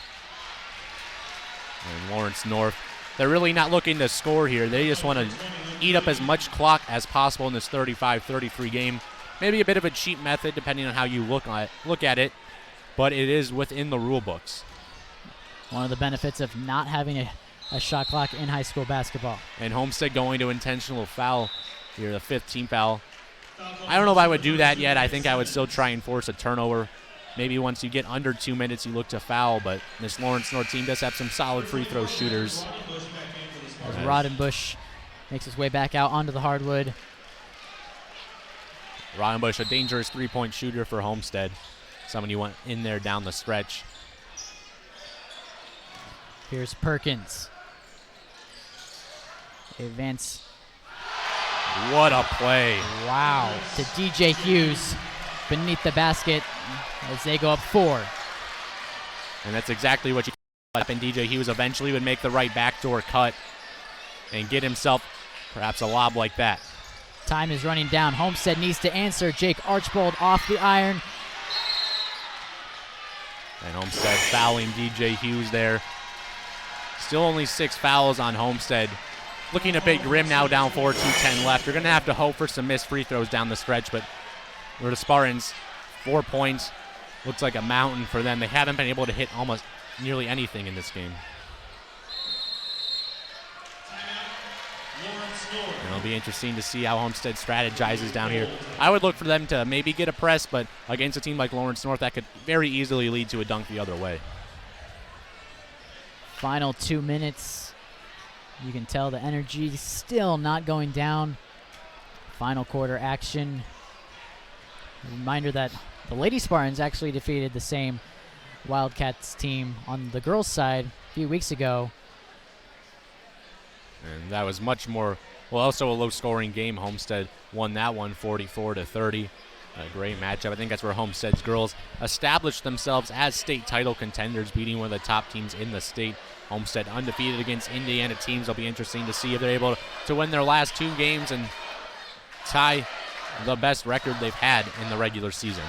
And Lawrence North, they're really not looking to score here. They just want to eat up as much clock as possible in this 35-33 game. Maybe a bit of a cheap method depending on how you look at it, but it is within the rule books. One of the benefits of not having a shot clock in high school basketball. And Homestead going to intentional foul here, the 5th team foul. I don't know if I would do that yet. I think I would still try and force a turnover. Maybe once you get under 2 minutes, you look to foul, but this Lawrence North team does have some solid free throw shooters. As Roddenbush makes his way back out onto the hardwood. Roddenbush, a dangerous three-point shooter for Homestead. Someone you want in there down the stretch. Here's Perkins. Advance. What a play. Wow. To DJ Hughes beneath the basket as they go up 4. And that's exactly what you happened. DJ Hughes eventually would make the right backdoor cut and get himself perhaps a lob like that. Time is running down. Homestead needs to answer. Jake Archbold off the iron. And Homestead fouling DJ Hughes there. Still only 6 fouls on Homestead. Looking a bit grim now, down 4, 2:10 left. You're going to have to hope for some missed free throws down the stretch, but for the Spartans, 4 points looks like a mountain for them. They haven't been able to hit almost nearly anything in this game. And it'll be interesting to see how Homestead strategizes down here. I would look for them to maybe get a press, but against a team like Lawrence North, that could very easily lead to a dunk the other way. Final 2 minutes. You can tell the energy is still not going down. Final quarter action. Reminder that the Lady Spartans actually defeated the same Wildcats team on the girls' side a few weeks ago. And that was much more, well, also a low-scoring game. Homestead won that one 44-30. A great matchup. I think that's where Homestead's girls established themselves as state title contenders, beating one of the top teams in the state. Homestead undefeated against Indiana teams. It'll be interesting to see if they're able to win their last 2 games and tie the best record they've had in the regular season.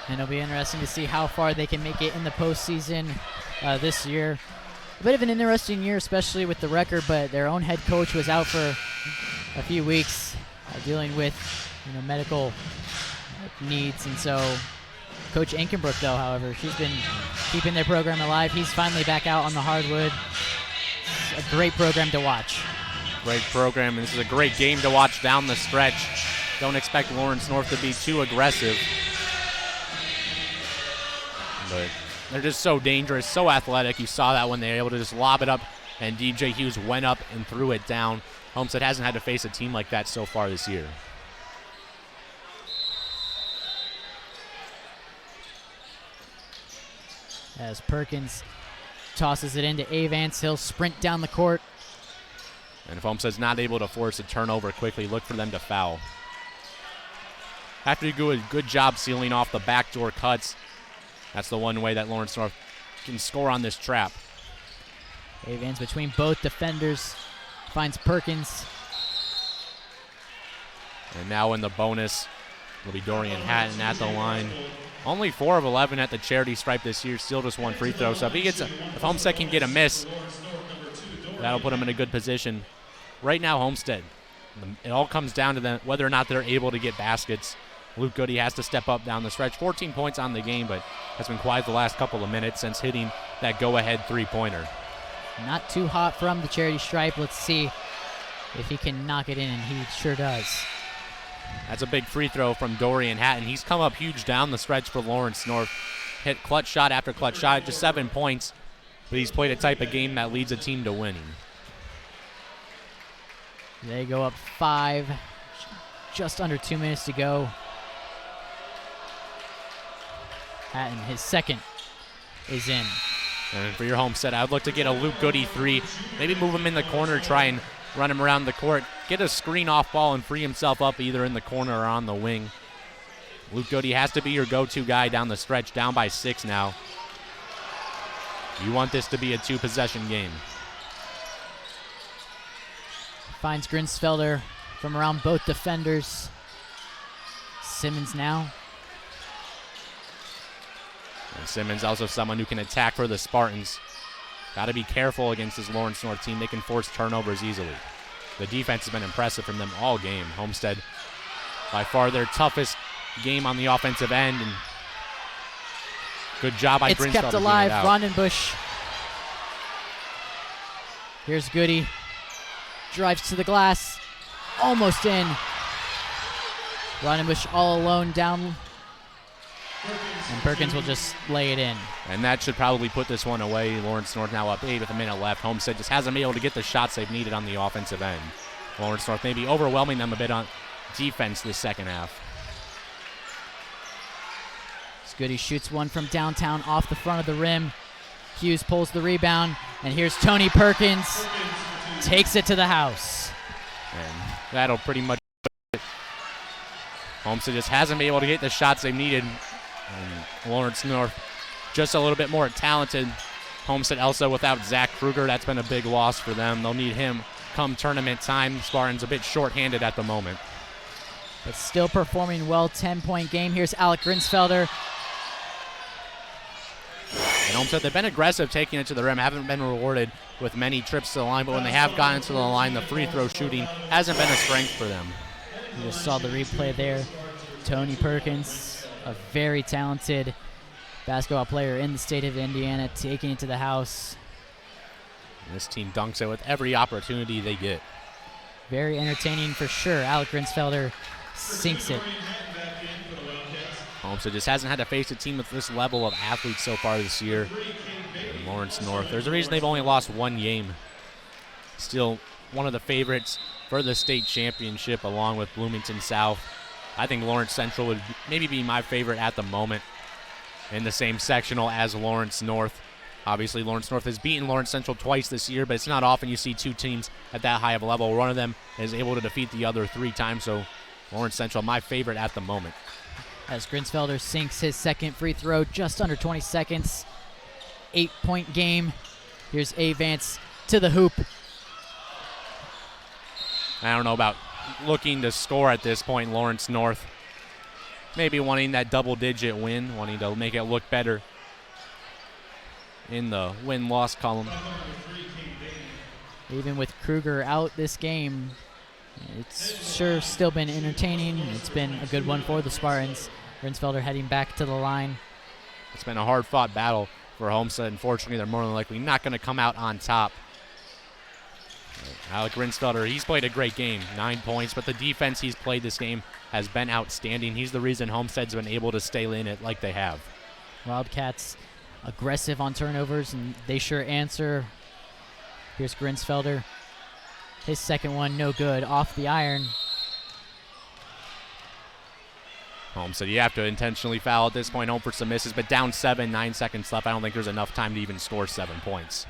And it'll be interesting to see how far they can make it in the postseason this year. A bit of an interesting year, especially with the record, but their own head coach was out for a few weeks dealing with medical needs, and so Coach Ankenbrook, though, however, she's been keeping their program alive. He's finally back out on the hardwood. It's a great program to watch. Great program, and this is a great game to watch down the stretch. Don't expect Lawrence North to be too aggressive, but they're just so dangerous, so athletic. You saw that when they were able to just lob it up, and DJ Hughes went up and threw it down. Homestead hasn't had to face a team like that so far this year. As Perkins tosses it into Avance, he'll sprint down the court. And if Homestead's not able to force a turnover quickly, look for them to foul. Have to do a good job sealing off the backdoor cuts. That's the one way that Lawrence North can score on this trap. Avance between both defenders finds Perkins. And now in the bonus, it'll be Dorian Hatton at the line. Only 4 of 11 at the charity stripe this year, still just 1 free throw. So if Homestead can get a miss, that'll put them in a good position. Right now, Homestead, it all comes down to them, whether or not they're able to get baskets. Luke Goody has to step up down the stretch. 14 points on the game, but has been quiet the last couple of minutes since hitting that go-ahead three-pointer. Not too hot from the charity stripe. Let's see if he can knock it in, and he sure does. That's a big free throw from Dorian Hatton. He's come up huge down the stretch for Lawrence North. Hit clutch shot after clutch shot, just 7 points, but he's played a type of game that leads a team to winning. They go up 5, just under 2 minutes to go. Hatton, his second, is in. And for your Homestead, I would look to get a Luke Goody 3. Maybe move him in the corner, try and run him around the court. Get a screen off ball and free himself up either in the corner or on the wing. Luke Goody has to be your go-to guy down the stretch, down by 6 now. You want this to be a 2-possession game. Finds Grinsfelder from around both defenders. Simmons now. And Simmons also someone who can attack for the Spartans. Got to be careful against this Lawrence North team. They can force turnovers easily. The defense has been impressive from them all game. Homestead, by far their toughest game on the offensive end. And good job by Grinsfeld. It's kept alive. Rondenbush. Here's Goody. Drives to the glass. Almost in. Rondenbush all alone down. And Perkins will just lay it in. And that should probably put this one away. Lawrence North now up 8 with a minute left. Homestead just hasn't been able to get the shots they've needed on the offensive end. Lawrence North maybe overwhelming them a bit on defense this second half. Goody shoots one from downtown off the front of the rim. Hughes pulls the rebound. And here's Tony Perkins. Takes it to the house. And that'll pretty much do it. Homestead just hasn't been able to get the shots they've needed. And Lawrence North just a little bit more talented. Homestead also without Zach Kruger. That's been a big loss for them. They'll need him come tournament time. Spartans a bit short-handed at the moment. But still performing well. 10-point game. Here's Alec Grinsfelder. And Homestead, they've been aggressive taking it to the rim. Haven't been rewarded with many trips to the line. But when they have gotten to the line, the free throw shooting hasn't been a strength for them. You just saw the replay there. Tony Perkins, a very talented basketball player in the state of Indiana, taking it to the house. And this team dunks it with every opportunity they get. Very entertaining for sure. Alec Grinsfelder sinks it. Homestead just hasn't had to face a team with this level of athletes so far this year. And Lawrence North, there's a reason they've only lost one game. Still one of the favorites for the state championship along with Bloomington South. I think Lawrence Central would maybe be my favorite at the moment in the same sectional as Lawrence North. Obviously, Lawrence North has beaten Lawrence Central twice this year, but it's not often you see two teams at that high of a level. One of them is able to defeat the other 3 times, so Lawrence Central, my favorite at the moment. As Grinsfelder sinks his second free throw, just under 20 seconds. 8-point game. Here's A. Vance to the hoop. I don't know about looking to score at this point, Lawrence North. Maybe wanting that double-digit win, wanting to make it look better in the win-loss column. Even with Kruger out this game, it's sure still been entertaining. It's been a good one for the Spartans. Grinsfelder heading back to the line. It's been a hard-fought battle for Homestead. Unfortunately, they're more than likely not going to come out on top. Alec Grinsfelder, he's played a great game, 9 points, but the defense he's played this game has been outstanding. He's the reason Homestead's been able to stay in it like they have. Wildcats aggressive on turnovers, and they sure answer. Here's Grinsfelder. His second one, no good, off the iron. Homestead, you have to intentionally foul at this point, home for some misses, but down 7, 9 seconds left. I don't think there's enough time to even score 7 points.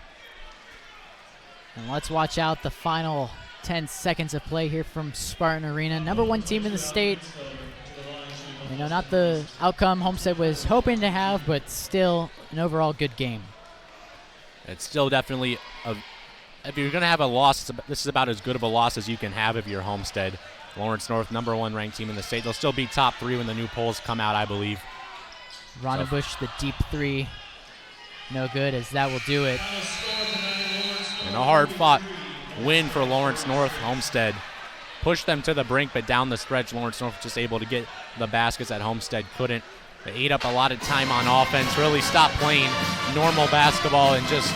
And let's watch out the final 10 seconds of play here from Spartan Arena. Number 1 team in the state. You know, not the outcome Homestead was hoping to have, but still an overall good game. It's still definitely, if you're going to have a loss, this is about as good of a loss as you can have if you're Homestead. Lawrence North, number 1 ranked team in the state. They'll still be top 3 when the new polls come out, I believe. Rondenbush, the deep 3. No good, as that will do it. And a hard-fought win for Lawrence North. Homestead pushed them to the brink, but down the stretch, Lawrence North just able to get the baskets that Homestead couldn't. They ate up a lot of time on offense, really stopped playing normal basketball and just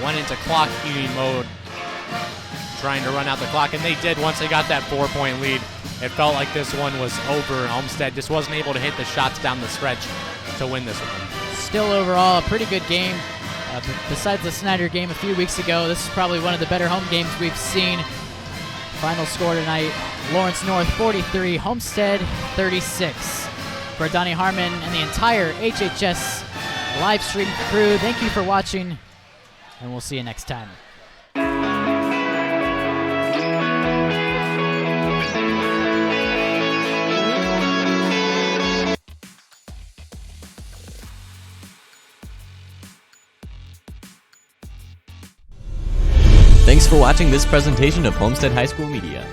went into clock-eating mode, trying to run out the clock, and they did once they got that 4-point lead. It felt like this one was over, and Homestead just wasn't able to hit the shots down the stretch to win this one. Still overall a pretty good game. Besides the Snyder game a few weeks ago, this is probably one of the better home games we've seen. Final score tonight, Lawrence North 43, Homestead 36. For Donnie Harmon and the entire HHS live stream crew, thank you for watching, and we'll see you next time. Thanks for watching this presentation of Homestead High School Media.